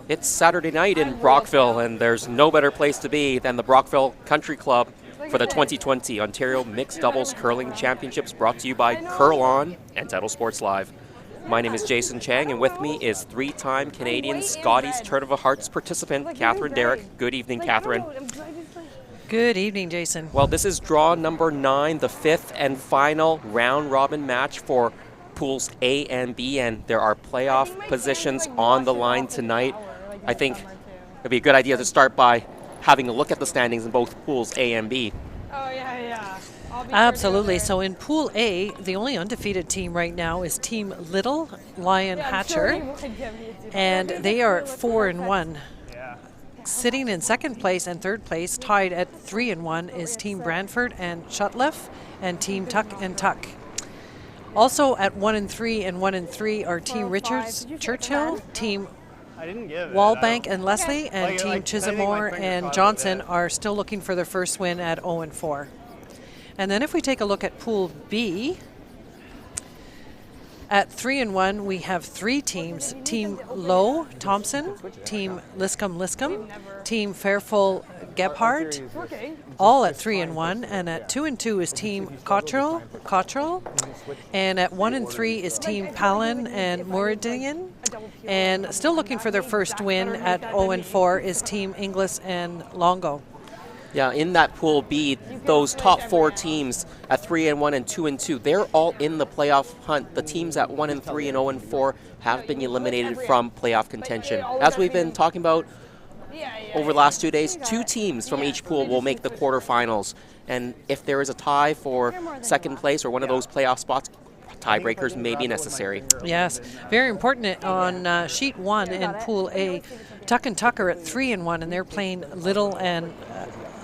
It's Saturday night in Brockville, and there's no better place to be than the Brockville Country Club for the 2020 Ontario Mixed Doubles Curling Championships, brought to you by Curl On and Title Sports Live. My name is Jason Chang, and with me is three-time Canadian Scotties Turn of the Hearts participant, Catherine Derrick. Good evening, Catherine. Good evening, Jason. Well, this is draw number 9, the fifth and final round-robin match for Pools A and B, and there are playoff positions on the line tonight. I think it'd be a good idea to start by having a look at the standings in both Pools A and B. Oh, yeah. Absolutely. So in Pool A, the only undefeated team right now is Team Little Lion Hatcher, and they are 4-1. Sitting in second place and third place, tied at 3-1, is Team Brandwood and Shutliff, and Team Tuck and Tuck. Also at 1-3 and 1-3 are Team Richards Churchill, Team Wallbank and Leslie, and Team Chisholmore and Johnson are still looking for their first win at 0-4. And then if we take a look at Pool B, at 3-1, we have three teams: Team Lowe Thompson, Team Liscombe, Team Fairfull Gebhardt, all at 3-1. And at 2-2 is Team Cottrell, and at 1-3 is Team Palin and Muridian. And still looking for their first win at 0-4 is Team Inglis and Longo. Yeah, in that Pool B, those top four teams at 3-1 and 2-2, they're all in the playoff hunt. The teams at 1-3 and 0-4 have been eliminated from playoff contention. As we've been talking about over the last 2 days, two teams from each pool will make the quarterfinals. And if there is a tie for second place or one of those playoff spots, tiebreakers may be necessary. Yes, very important on sheet 1 in Pool A. Tuck and Tuck are at 3-1, and they're playing Little and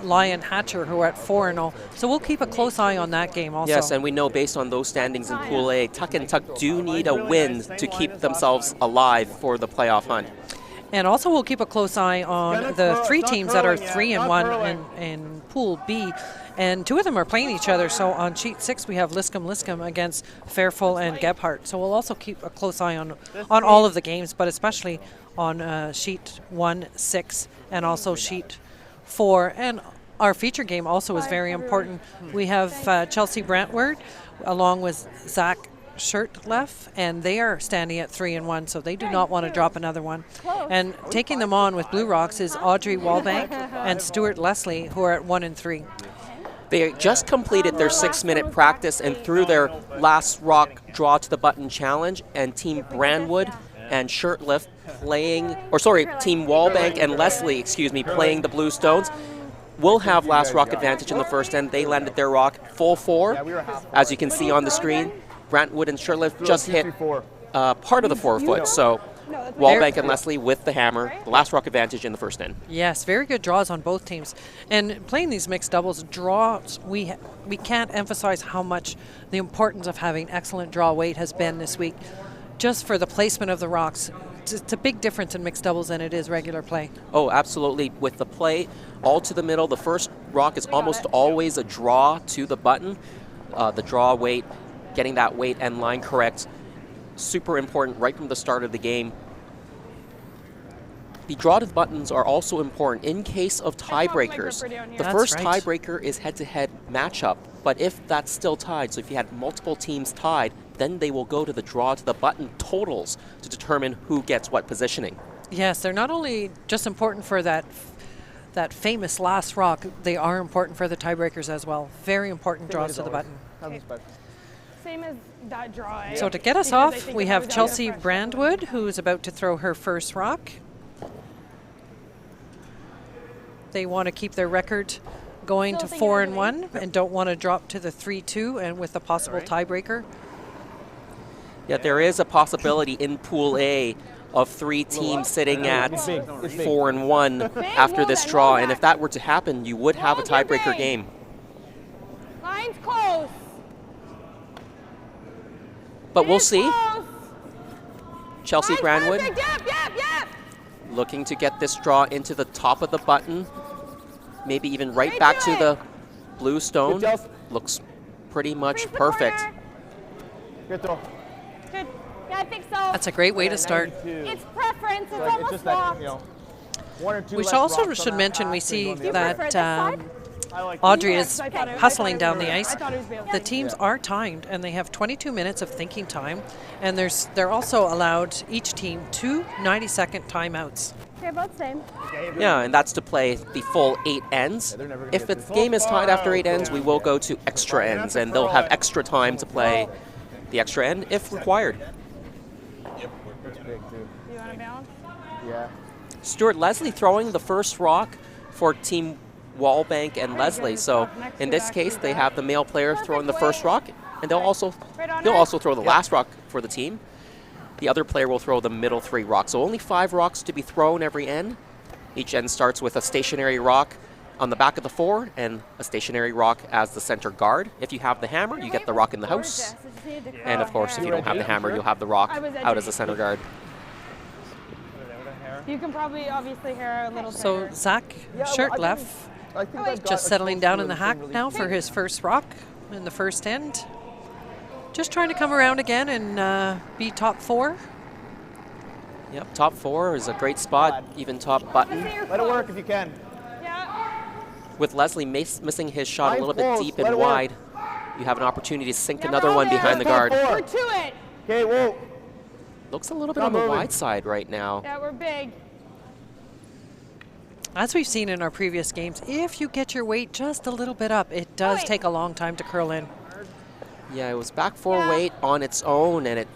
Lion Hatcher, who are at 4-0. So we'll keep a close eye on that game also. Yes, and we know based on those standings in Pool A, Tuck and Tuck do need a win to keep themselves alive for the playoff hunt. And also we'll keep a close eye on the three teams that are 3-1 in Pool B. And two of them are playing each other. So on sheet 6, we have Liscombe against Fairfull and Gebhardt. So we'll also keep a close eye on all of the games, but especially on sheet 1, 6, and also sheet 4. And our feature game also is very important. We have Chelsea Brantwood along with Zach Shirtleff, and they are standing at 3-1, so they do not want to drop another one. And taking them on with Blue Rocks is Audrey Wallbank and Stuart Leslie, who are at 1-3. They just completed their 6-minute practice and threw their last rock draw to the button challenge, and Team Brandwood and Shirtliff Team Wallbank and Leslie, playing the Blue Stones, will have last rock advantage in the first end. They landed their rock full 4. As you can see on the screen, Brantwood and Shirtliff just hit part of the 4-foot, so Wallbank and Leslie with the hammer, the last rock advantage in the first end. Yes, very good draws on both teams. And playing these mixed doubles draws, we can't emphasize how much the importance of having excellent draw weight has been this week, just for the placement of the rocks. It's a big difference in mixed doubles than it is regular play. Oh, absolutely. With the play all to the middle, the first rock is almost always a draw to the button. The draw weight, getting that weight and line correct, super important right from the start of the game. The draw to the buttons are also important in case of tiebreakers. The first tiebreaker is head-to-head matchup, but if that's still tied, so if you had multiple teams tied, then they will go to the draw to the button totals to determine who gets what positioning. Yes, they're not only just important for that famous last rock, they are important for the tiebreakers as well. Very important draws to the button. Same as that draw. So to get us off, we have Chelsea Brandwood, who's about to throw her first rock. They want to keep their record going to 4-1 and don't want to drop to the 3-2 and with a possible tiebreaker. Yeah, there is a possibility in Pool A of 3 teams sitting at 4-1 after this draw, and if that were to happen, you would have a tiebreaker game. Line's close. But we'll see. Chelsea Brandwood looking to get this draw into the top of the button, maybe even right back to the blue stone. Looks pretty much perfect. Good. Yeah, I think so. That's a great way to start. It's preference. It's Like, it's almost just that, locked. you know, one or two We less should also rocks on should that mention pass, we so see you go on the other that prefer this side? I like Audrey Yes, is I thought it- hustling I thought down it the was- ice. I thought it was bailing. The teams Yeah. are timed, and they have 22 minutes of thinking time, and they're also allowed each team 2 90-second timeouts. Okay, both same. Yeah, and that's to play the full 8 ends. they're never gonna If get the this. game is tied after 8 ends, we will go to extra ends, and they'll have extra time to play the extra end if required. That's big, too. You want to balance? Yeah. Stuart Leslie throwing the first rock for Team Wallbank and Leslie. So in this case, they have the male player throwing the first rock, and he'll also throw the last rock for the team. The other player will throw the middle 3 rocks. So only 5 rocks to be thrown every end. Each end starts with a stationary rock on the back of the 4 and a stationary rock as the center guard. If you have the hammer, you get the rock in the house. And of course, if you don't have the hammer, you'll have the rock out as a center guard. You can probably obviously hear a little So better. Zach Shirtleff I think I've got just a settling close down to in the thing hack really now for clear. his first rock in the first end. Just trying to come around again and be top 4. Yep, top 4 is a great spot, even top button. Let it work if you can. Yeah. With Leslie missing his shot a Line little bit close, deep let and it work. wide, you have an opportunity to sink Yeah, another we're all one there. behind the Top guard. 4. We're to it. Okay, whoa. Looks a little bit Not on the moving. wide side right now. Yeah, we're big. As we've seen in our previous games, if you get your weight just a little bit up, it does Wait. take a long time to curl in. Yeah, it was back 4 Yeah. weight on its own, and it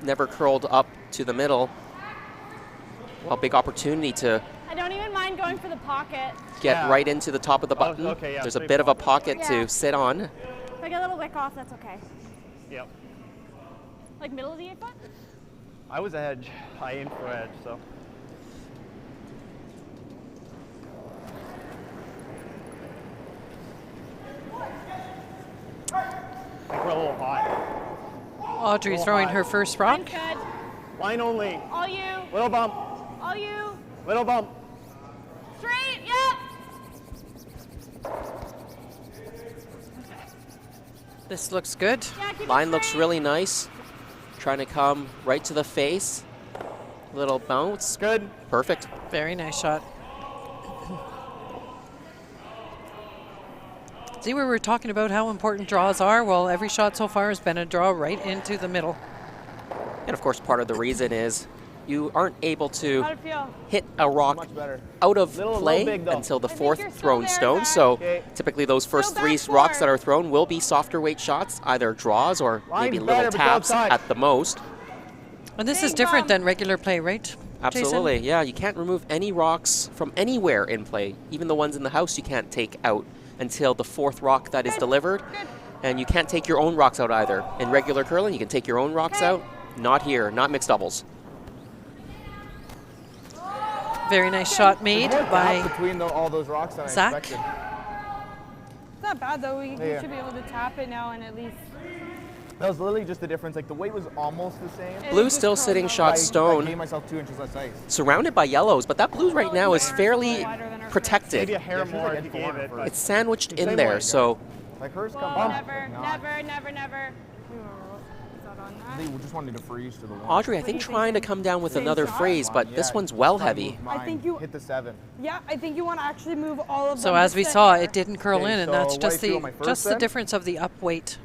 never curled up to the middle. Well, big opportunity to I don't even mind going for the pocket. get Yeah. right into the top of the button. okay, yeah, There's a big bit of a pocket. pocket Yeah. to sit on. If I get a little wick off, that's okay. Yep. Like middle of the 8-foot? I was edge. I aimed for edge, so. I think we're a little hot. Audrey Oh, throwing hi. her first rock. Line's good. Line only. All you. Little bump. All you. Little bump. Straight. Yep. This looks good. Yeah, keep it Line looks straight. really nice. Trying to come right to the face. Little bounce. Good. Perfect. Very nice shot. See, we were talking about how important draws are. Well, every shot so far has been a draw right into the middle. And of course, part of the reason is you aren't able to How'd it feel? hit a rock Much better. out of Little play big, though. until the I think 4th you're still thrown there, stone. Zach. So Okay. typically those first Still 3 back rocks that 4. are thrown will be softer weight shots, either draws or Line's maybe little better, but go taps outside. at the most. And this is Big different bump. than regular play, right? Jason? Absolutely, yeah. You can't remove any rocks from anywhere in play. Even the ones in the house you can't take out until the 4th rock that is delivered. Good. And you can't take your own rocks out either. In regular curling, you can take your own rocks Okay. out. Not here, not mixed doubles. Very nice shot made There's more by gap between all those rocks than Zach. I expected. It's not bad though. We Yeah. should be able to tap it now and at least. That was literally just the difference. Like the weight was almost the same. it Blue's just still curls sitting up. shot I stone, gave myself 2 inches less ice. surrounded by yellows, but that blue right now is fairly Wider than our protected. Maybe a hair more if you gave it. It's sandwiched in Same there, way, so Like hers come Whoa, back. never, Not. never, never, never. We were out on that. They just wanted to freeze to the one. Audrey, I What do think you trying to think? come down with Same another shot? phrase, but this Yeah, one's well try to heavy. move I mine, think you- hit the 7. Yeah, I think you want to actually move all of them. So as to we sit saw, here. it didn't curl Okay, in, and so that's what just I do the on my first just the then? difference of the up weight.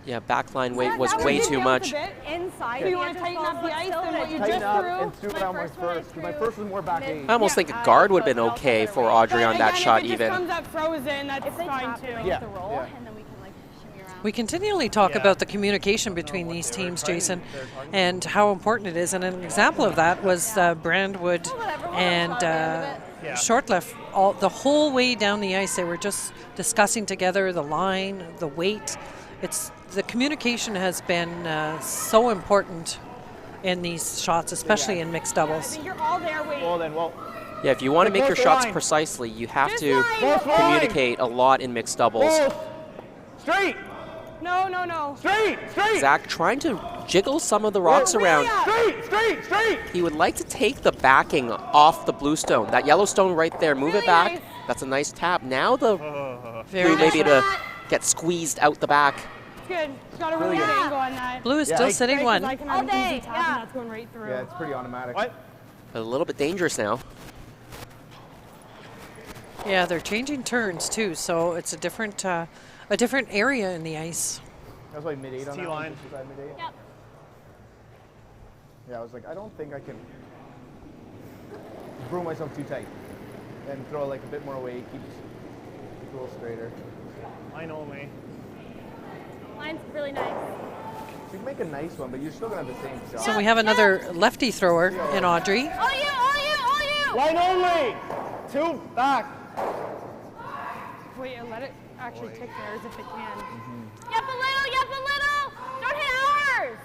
Yeah, backline weight Yeah, was that way did too bounce much. a bit. Inside. So you want to tighten up the ice than what you Tighten just up threw? and threw it on my first. 'Cause my first was more back 8. I almost think a guard would have been okay for Audrey on that Again, shot if it just even. comes up frozen, that's If they fine tap too. it, Yeah, the roll, yeah. and then we can like shimmy around. We continually talk Yeah. about the communication between these teams, Jason, and how important it is. And an example of that was Brandwood and Shortlift. The whole way down the ice, they were just discussing together the line, the weight. The communication has been so important in these shots, especially in mixed I doubles. think you're all there, wait. Well then, well, Yeah, if you want to make your Close shots line. precisely, you have This to line. Close line. communicate a lot in mixed doubles. close. Straight, No, no, no. straight, straight. Zach trying to jiggle some of the rocks around. Straight, straight, straight. He would like to take the backing off the blue stone. That yellow stone right there, move it Really back. nice. That's a nice tap. Now the Very blue nice maybe shot. to get squeezed out the back. That's good. She's got a really good angle on that. Blue is Yeah, still like- sitting Great, 'cause one. I can have an easy tap and that's going right through. Yeah, it's pretty automatic. What? A little bit dangerous now. Yeah, they're changing turns too, so it's a different area in the ice. That was like mid-8 on that T-line. one. Was that mid-8? Yep. Yeah, I was like, I don't think I can brew myself too tight and throw like a bit more weight, keep it a little straighter. Line only. Line's really nice. So you can make a nice one, but you're still gonna have the same shot. So we have another lefty thrower in Audrey. All you! Line only. 2 back. Wait, and let it actually tick theirs if it can. Yep, a little! Don't hit ours!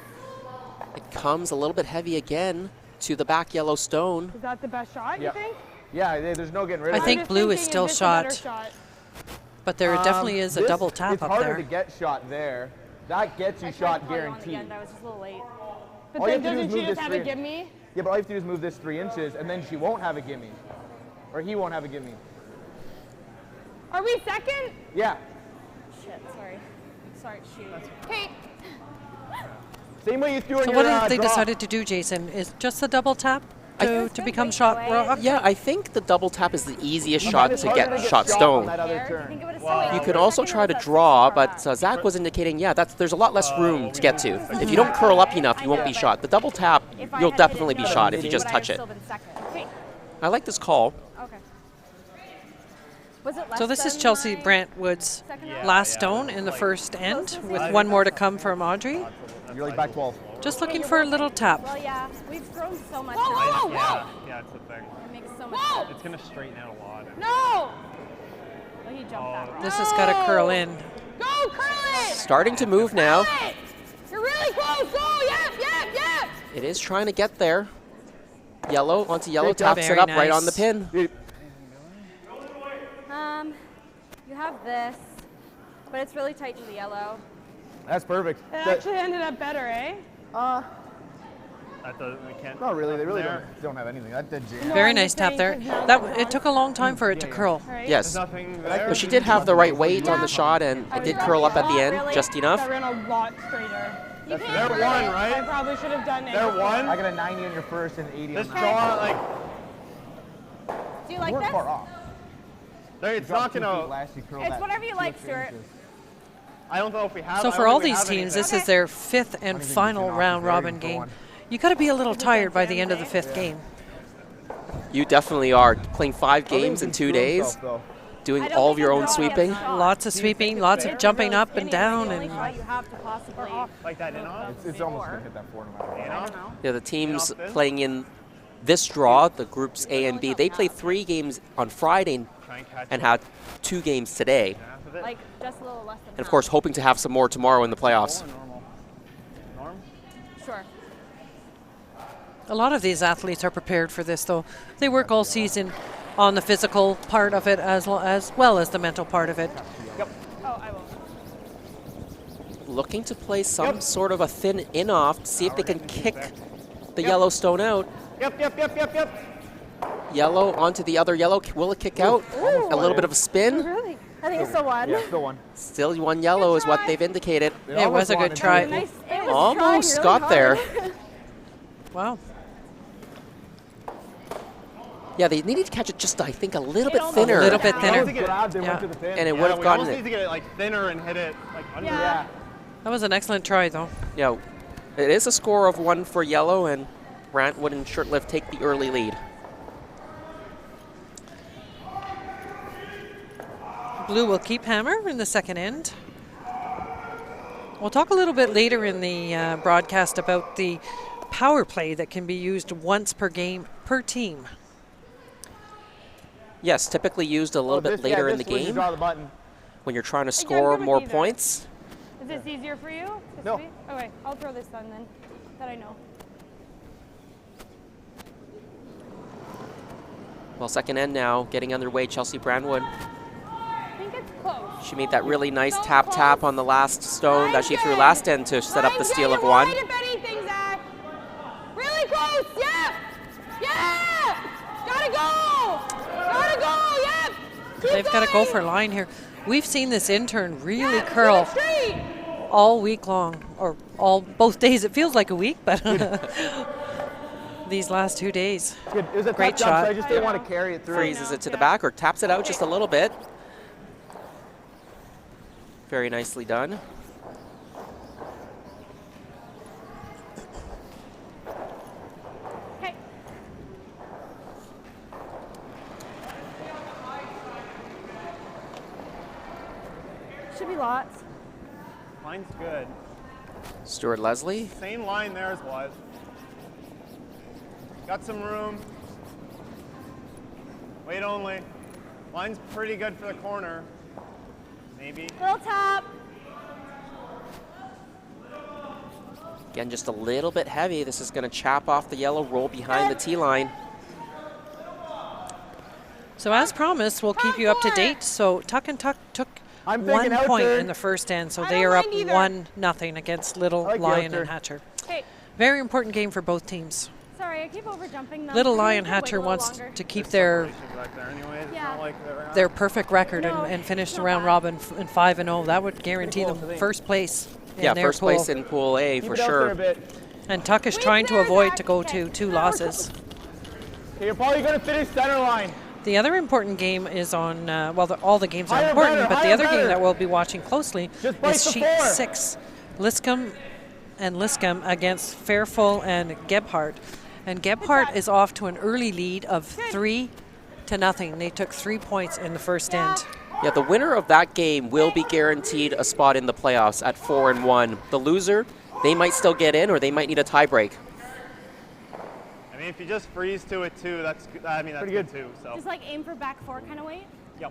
It comes a little bit heavy again to the back yellow stone. Is that the best shot, Yeah. you think? Yeah, there's no getting rid I of it. think I'm just blue is thinking, still this a better shot, but there definitely is a This- double tap it's up harder there. to get shot there. That gets you shot guaranteed. I was just a little late. But All you then have to do is doesn't she move just this have a three. gimme? Yeah, but all you have to do is move this 3 inches, and then she won't have a gimme. Or he won't have a gimme. Are we second? Yeah. Shit, sorry. Sorry, shoot. Kate, Same way you threw in So your what have they drop. decided to do, Jason? Is just the double tap to become shot rock? Yeah, I think the double tap is the easiest But shot it's to harder get shot on stone. that other There, turn. I think it would've Wow. stayed. You could also try to draw, but Zach was indicating, yeah, there's a lot less room to get to. If you don't curl up enough, you won't be shot. The double tap, If I you'll had hit it definitely be no, shot if you just would I touch have it. still been second? Okay. I like this call. Okay. Was it less So this is than Chelsea my Brandwood's second Yeah. round? last stone in the first end, with one more to come from Audrey. You're like back 12. Just looking for a little tap. Well, yeah, we've grown so much. whoa, now. Yeah, yeah, it's the thing. It makes so much Whoa! sense. It's gonna straighten out a lot. no! Well, he jumped that rock. This has got to curl in. Go, curl it! Starting to move now. Curl it! You're really close, go, yep! It is trying to get there. Yellow onto yellow, Great job. taps it Very up right on the nice. pin. You have this, but it's really tight to the yellow. That's perfect. It actually ended up better, eh? That doesn't, we can't. Not really. They really There. don't have anything. That did jam. Very I'm nice just tap saying, there. 'cause now That it's it took a long time for it to curl. Right? Yes, There's nothing there. but she did have the right weight on the shot, and it did curl up at the end just enough. That ran a lot straighter. You They're can't one, really- I right? probably should have done it. They're one. I got a 90 on your first and 80 This on draw, like, Do you You like weren't this? far off. there, it's Drop not 2 feet gonna. last, you curl It's that whatever you 2 like, extra Stuart. inches. I don't know if we have. So I for don't all think we these have teams, anything. this is their fifth and Anything final you can round offer, there, robin you can go game. on. You got to be a little tired by the end of the fifth game. You definitely are playing 5 I don't think games he in threw 2 days, himself, though. doing I don't all of think your a own draw sweeping. gets shot. Lots of sweeping, lots of jumping up and down, The only and shot you have to possibly. Like that in off. It's almost going to hit that 4 no matter what. You know? I don't know. Yeah, the teams Enough then? playing in this draw, the groups A and B, they played 3 games on Friday Try and catch and had 2 games today. half of it. Like just a little less than. And of course, hoping to have some more tomorrow in the playoffs. Normal. Norm. Sure. a lot of these athletes are prepared for this, though. They work all season on the physical part of it as well as the mental part of it. Oh, I will. Looking to play some sort of a thin in-off to see if they can kick the yellow stone out. Yep. Yellow onto the other yellow. Will it kick out? A little bit of a spin. Really? I think it's still one. Yeah, still one. Still one yellow is what they've indicated. It was a good try. Nice. It was Almost trying got really there. hard. Wow. Yeah, they needed to catch it just, I think, a little bit almost- thinner. A little bit Yeah. thinner. They grabbed, they Yeah. went to the pin. And it Yeah, would have we gotten almost need it. to get it like thinner and hit it like under. Yeah. That was an excellent try, though. Yeah, it is a score of 1 for yellow, and Brandwood and Shirtlift take the early lead. Blue will keep hammer in the second end. We'll talk a little bit later in the broadcast about the power play that can be used once per game per team. Yes, typically used a little bit later in the When you game draw the button. when you're trying to I'm score good with more either. points. Is this easier for you? This No. sweep? Okay, I'll throw this on then. That I know. Well, second end now, getting underway, Chelsea Brandwood. I think it's close. She made that really nice So tap close. on the last stone that she threw Nice. last end to set up the steal of 1. Wide if anything, Zach. Really close. Yeah. Yeah. Gotta go. Gotta go. Yep. Keep They've got to go going. for line here. We've seen this intern really Yeah, keep curl it straight. all week long, or both days. It feels like a week, but these last 2 days. Good. It was a Great tough jump, shot. so I just didn't want to carry it through. Freezes it to the back or taps it out just a little bit. Very nicely done. Okay. Should be lots. Line's good. Stuart Leslie. Same line there as was. Got some room. Wait only. Line's pretty good for the corner. Maybe. Little top. Again, just a little bit heavy. This is going to chap off the yellow, roll behind the tee line. So as promised, we'll keep you up to date. So Tuck and Tuck took I'm 1 thinking point outer. in the first end, so I they don't are up mind either. 1-0 against Little I like the Lion outer. and Hatcher. Okay. Very important game for both teams. Sorry, I keep over jumping them. Little Can we Lion just wait a Hatcher little wants longer? to keep their Back there anyways. It's Yeah. not like they're out. their perfect record No, and finish it's the not round bad. robin in 5-0. That would guarantee close, them I think. first place in Yeah, their first pool. place in Pool A Keep for it out there sure. a bit. And Tuck is Wait trying to there, avoid Zach. to go Okay. to 2 losses. Okay, you're probably going to finish center line. The other important game is on, all the games are Higher, important, better, but the higher, other game better. that we'll be watching closely Just bite is the sheet four. 6. Liscombe and Liscombe against Fairfull and Gebhardt. And Gebhardt is off to an early lead of 3-0. They took 3 points in the first end. Yeah, the winner of that game will be guaranteed a spot in the playoffs at 4-1. The loser, they might still get in or they might need a tiebreak. I mean, if you just freeze to it too, that's good. I mean, that's Pretty good good. too. So. Just like aim for back four kind of weight. Yep.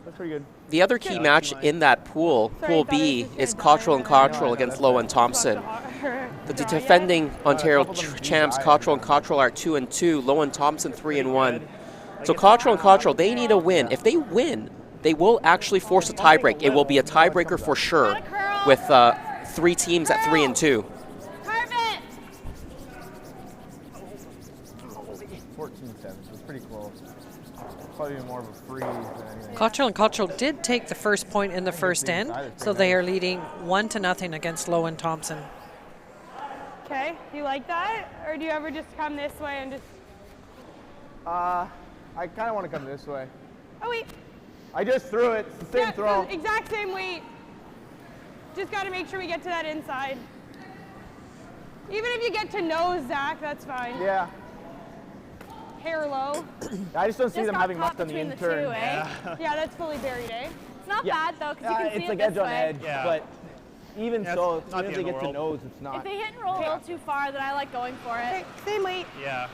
That's pretty good. The other key match in that pool, Sorry, Pool I thought I was B, just gonna is die Cottrell and right now. Cottrell against Lowe and Thompson. The defending Ontario champs, Cottrell and Cottrell, are 2-2. Lowe and Thompson 3-1. So Cottrell and Cottrell, they need a win. If they win, they will actually force a tiebreak. It will be a tiebreaker for sure, with 3 teams at 3-2. Carve it. 14-7, so it's pretty close. Probably more of a freeze than anything. Cottrell and Cottrell did take the first point in the first end, so they are leading 1-0 against Lowe and Thompson. Okay. Do you like that, or do you ever just come this way and just? I kind of want to come this way. Oh wait. I just threw it. It's the same Yeah, throw. so exact same weight. Just got to make sure we get to that inside. Even if you get to nose, Zach, that's fine. Yeah. Hair low. I just don't see Just them got having caught much on the between the intern. two, eh? Yeah, that's fully buried, eh? It's not Yeah. bad though, because you can see It's it like this edge on way. edge, Yeah. but even Yeah, so, it's not even if the they end of get the to world. nose, it's not. If they hit and roll a little too far, then I like going for it. Okay, same weight. Yeah.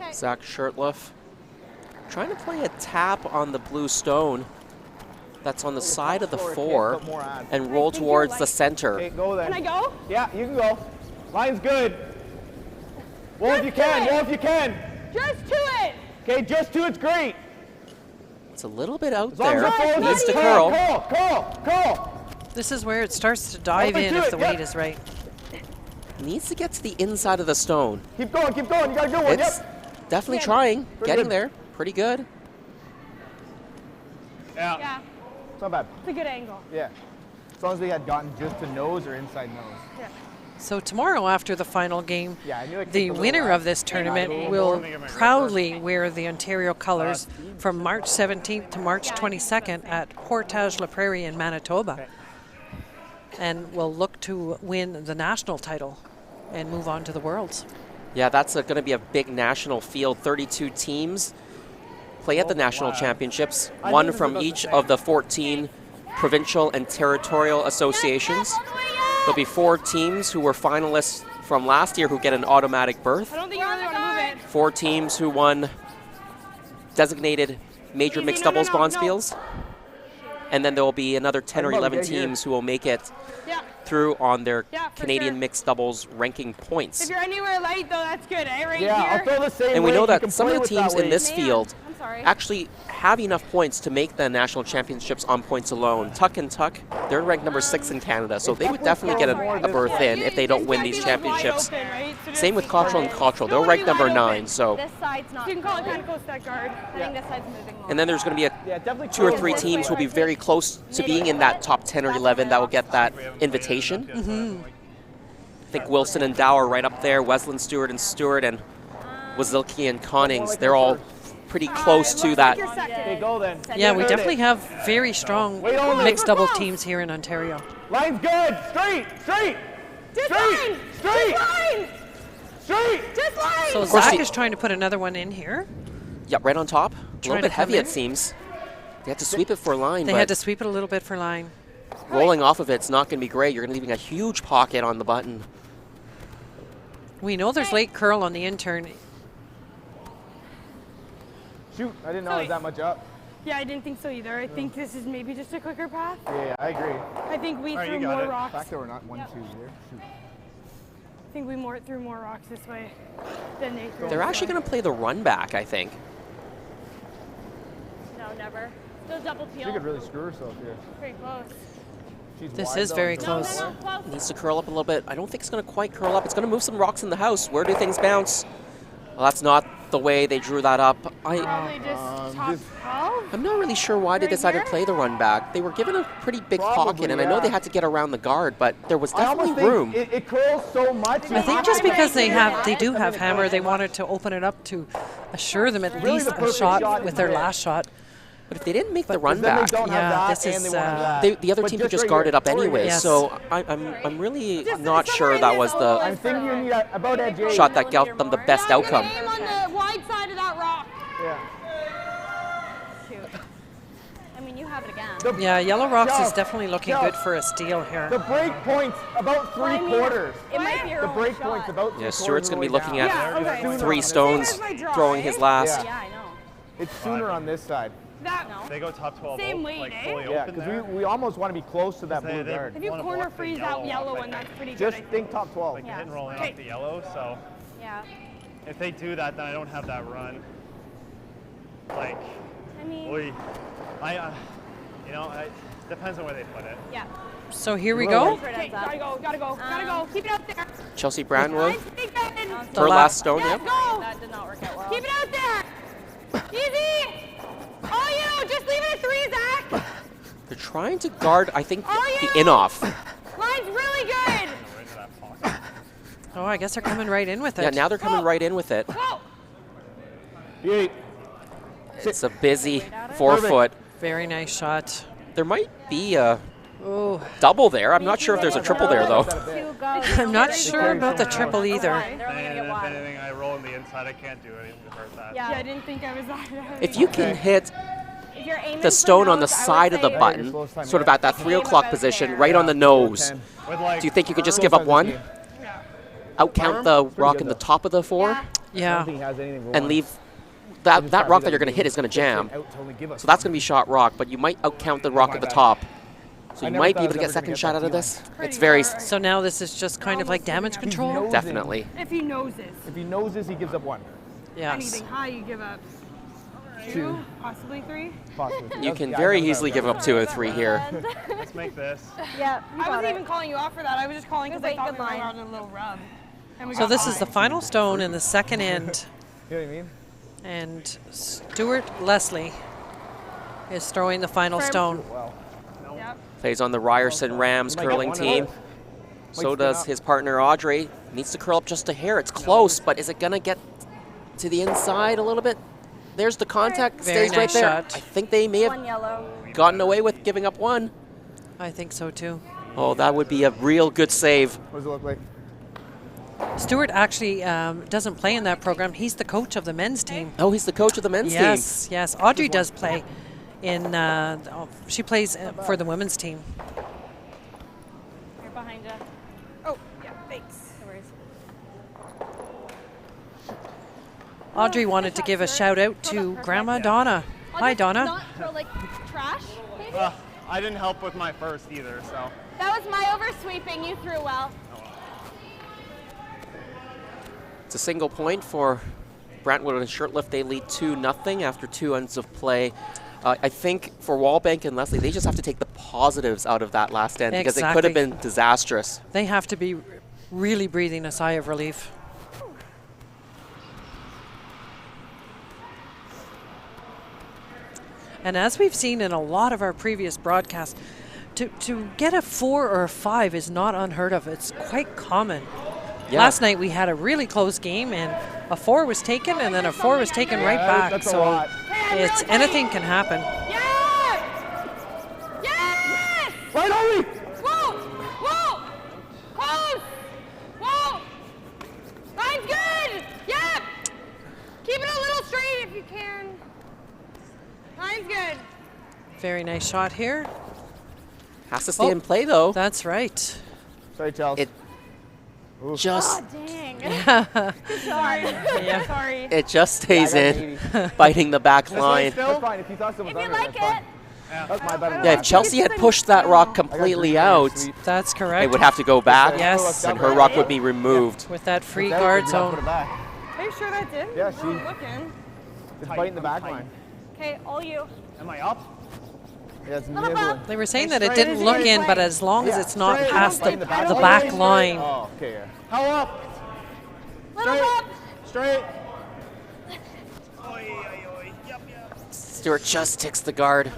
Okay. Zach Shirtliff trying to play a tap on the blue stone that's on the side of the Slower kick, 4 but more on. and roll think you're towards light. the center. Okay, go then. Can I go? Yeah, you can go. Line's good. Well, if you Just do can, it. well, if you can. Just to it. Okay, just two, it's great. It's a little bit out As long as there. it follows Needs to the curl. Curl. This is where it starts to dive Open in to if it, the yeah. weight is right. Needs to get to the inside of the stone. Keep going. You got a good one. It's Yep. definitely Good. trying, Pretty getting good. there. Pretty good. Yeah. Yeah, It's not bad. it's a good angle. Yeah. As long as they had gotten just to nose or inside nose. Yeah. So tomorrow after the final game, Yeah, I knew it kicked the a little winner left. of this tournament Yeah, will Let me get my grip proudly wear the Ontario colors from March 17th to March 22nd at Portage La Prairie in Manitoba. And will look to win the national title and move on to the Worlds. Yeah, that's going to be a big national field. 32 teams play at the national championships, I one think this is from about the each same. of the 14 provincial and territorial associations. There'll be 4 teams who were finalists from last year who get an automatic berth. I don't think you really want to move it. 4 teams who won designated major Easy, mixed no, no, doubles no, bronze no. fields. And then there will be another 10 or I'd love to 11 get here. teams who will make it Yeah. through on their Yeah, for Canadian sure. mixed doubles ranking points. If you're anywhere light though, that's good, eh? Right Yeah, here. I'll throw the same And we weight. know You that can some of play the with teams that in weight. this Man, field I'm sorry. actually have enough points to make the national championships on points alone. Tuck and Tuck, they're ranked number 6 in Canada, so they would definitely get a berth in if they don't win these championships. Wide open, right? So Same with Cottrell and Cottrell. They're ranked number 9, so. This side's not. You can call it kind of close to that guard. I think this side's moving more. And then there's going to be Yeah, definitely 2 or 3 teams will be very close to being in that top 10 or 11 that will get that invitation. I think Wilson and Dow are right up there. Wesleyan, Stewart, and Wazilki and Connings. They're all pretty close to that. Okay, go then. Yeah, we Heard definitely it. have very strong Wait on mixed it. double teams here in Ontario. Line's good. Straight. Straight. Just Straight. lines. Straight. Just lines. Straight. Just lines. So course Zach the- is trying to put another one in here. Yeah, right on top. A Trying little to bit heavy, come it in. seems. They had to sweep it for a line, They but had to sweep it a little bit for line. rolling off of it's not going to be great. You're going to leaving a huge pocket on the button. We know there's late curl on the intern. Shoot, I didn't know it was that much up. Yeah, I didn't think so either. I think this is maybe just a quicker path. Yeah, I agree. I think we right, threw you got more it. The rocks. fact that we're not 1-2 here. Shoot. I think we threw more rocks this way than they threw. They're actually going to play the run back, I think. No, never. Still double She peel. could really screw herself here. Pretty close. She's This wide, is though, very and close. No, close. Needs to curl up a little bit. I don't think it's going to quite curl up. It's going to move some rocks in the house. Where do things bounce? Well, that's not the way they drew that up. Probably just top 12. I'm not really sure why they decided to play the run back. They were given a pretty big Probably, pocket, and I know yeah. they had to get around the guard, but there was I almost definitely room. think it curls so much. I think just because they do have hammer, they wanted to open it up to assure them at Really least the a perfect shot shot with is their there. last shot. But if they didn't make the But run then back, they don't Yeah, have this that, and is, they won't have that. the other But team could just right guard here, it up right here. anyway. Yes. So I'm really not somewhere sure in that this was hole the I'm thinking you need about edge 8. shot that got them the best outcome. Aim on the wide side of that rock. Yeah. Shoot. I mean, you have it again. The, Yeah, Yellow Rocks is Shove. definitely looking Shove. good for a steal here. the break point's about 3/4. It might be your The own break shot. point's about 3/4 Yeah, Stewart's going to be of the way looking down. at Yeah, okay. 3 stones, Same as my draw, throwing his eh? last. Yeah, I know. It's sooner on this side. That, No. They go top 12 Same open, weight, like eh? fully Yeah, open because there. we almost want to be close to that They- blue they- guard. if you wanna corner block the freeze yellow that yellow off, I one, that's think. pretty good. Just I think. think top 12. Like Yeah. hit and rolling Okay. off the yellow, so Yeah. if they do that, then I don't have that run. Like, I mean, you know, it depends on where they put it. yeah. So here we Really? go. Okay, gotta go, gotta go, gotta go. Keep it out there. Chelsea Brandwood, Nice, big guy. her la- last stone. Yeah, Yep. go. That did not work out well. Keep it out there. Easy. All you. Just leave it at 3, Zach. They're trying to guard, I think, Oh, the yeah. in-off. Line's really good. Right into that pocket. Oh, I guess they're coming right in with it. Yeah, now they're coming right in with it. Go. Yeah. It's a busy 4-foot. Very nice shot. There might be a Oh, double there. I'm not sure if there's a triple there, though. 2 goes. I'm not sure about the triple either. They're only gonna And get if one. anything, I roll on the inside, I can't do anything to hurt that. Yeah. Yeah, I didn't think I was that. If you can hit If you're aiming the for stone on the nose, I would side of the say button, sort of at that 3 o'clock position, right on the nose, With like, do you think you could just give up one? Outcount the rock in the top of the 4 Yeah. He has anything and leave that rock that you're going to hit is going to jam. So that's going to be shot rock, but you might outcount the rock at the top. So you might be able to get a second shot out of this. It's very, So now this is just kind of like damage control. definitely. If he noses If he noses, he gives up 1. Yes. anything high, you give up 2, possibly 3. Possibly. You can very easily give up 2 or 3 here. let's make this. Yeah, you I got wasn't it. even calling you off for that. I was just calling because I Good thought weight, we were good line. on a little rub. And we So got this is the behind. final stone in the second end. You know what I mean? And Stuart Leslie is throwing the final stone. Well, Yep. Plays on the Ryerson Rams might get curling one of team. those. So spin does up. his partner Audrey. Needs to curl up just a hair. It's close, but is it going to get to the inside a little bit? There's the contact. Very Stays right nice there. shot. I think they may have One yellow. gotten away with giving up 1. I think so too. Oh, that would be a real good save. What does it look like? Stuart actually doesn't play in that program. He's the coach of the men's team. Oh, he's the coach of the men's team. Yes, yes. Audrey does play in. She plays for the women's team. You're behind you. Oh, yeah, thanks. No worries. Audrey wanted to give a shout out to Grandma Donna. Hi, Donna. Not throw like trash, maybe? I didn't help with my first either, so. That was my oversweeping. You threw well. It's a single point for Brantwood and Shirtlift. They lead 2-0 after 2 ends of play. I think for Wallbank and Leslie, they just have to take the positives out of that last end because it could have Exactly. been disastrous. They have to be really breathing a sigh of relief. And as we've seen in a lot of our previous broadcasts, to get a 4 or a 5 is not unheard of. It's quite common. Yeah. Last night we had a really close game, and a 4 was taken, and then a 4 was taken right back. That's a So lot. it's anything can happen. Yes! Yes! Right on me! Whoa! Whoa! Close! Whoa! Line's good! Yep! Keep it a little straight if you can. Line's good. Very nice shot here. Has to stay in play, though. That's right. Sorry, Chelsea. It just Oh, dang. Sorry. Yeah. Sorry. it just stays I got in, biting the back This way line. still? That's fine. If you thought someone If was you under like that's fine. it. That's my bad. Yeah, if Chelsea had pushed that rock completely out, That's it correct. would have to go back, Yes. and her rock would be removed. With that free That- guard you gotta put zone. it back. Are you sure that's it? Yeah, Oh, see. I'm looking. It's Tight, biting the I'm back tight. line. Okay, all you. Am I up? Yeah, it's Up, nibbling. up. They were saying Hey, that it straight, didn't look in, but as long as Yeah, it's not straight. past I don't the think the back back line. Oh, okay, yeah. How up? Little Straight. up. Straight. Oi, oi, oi. Yup, yup. Stewart just ticks the guard.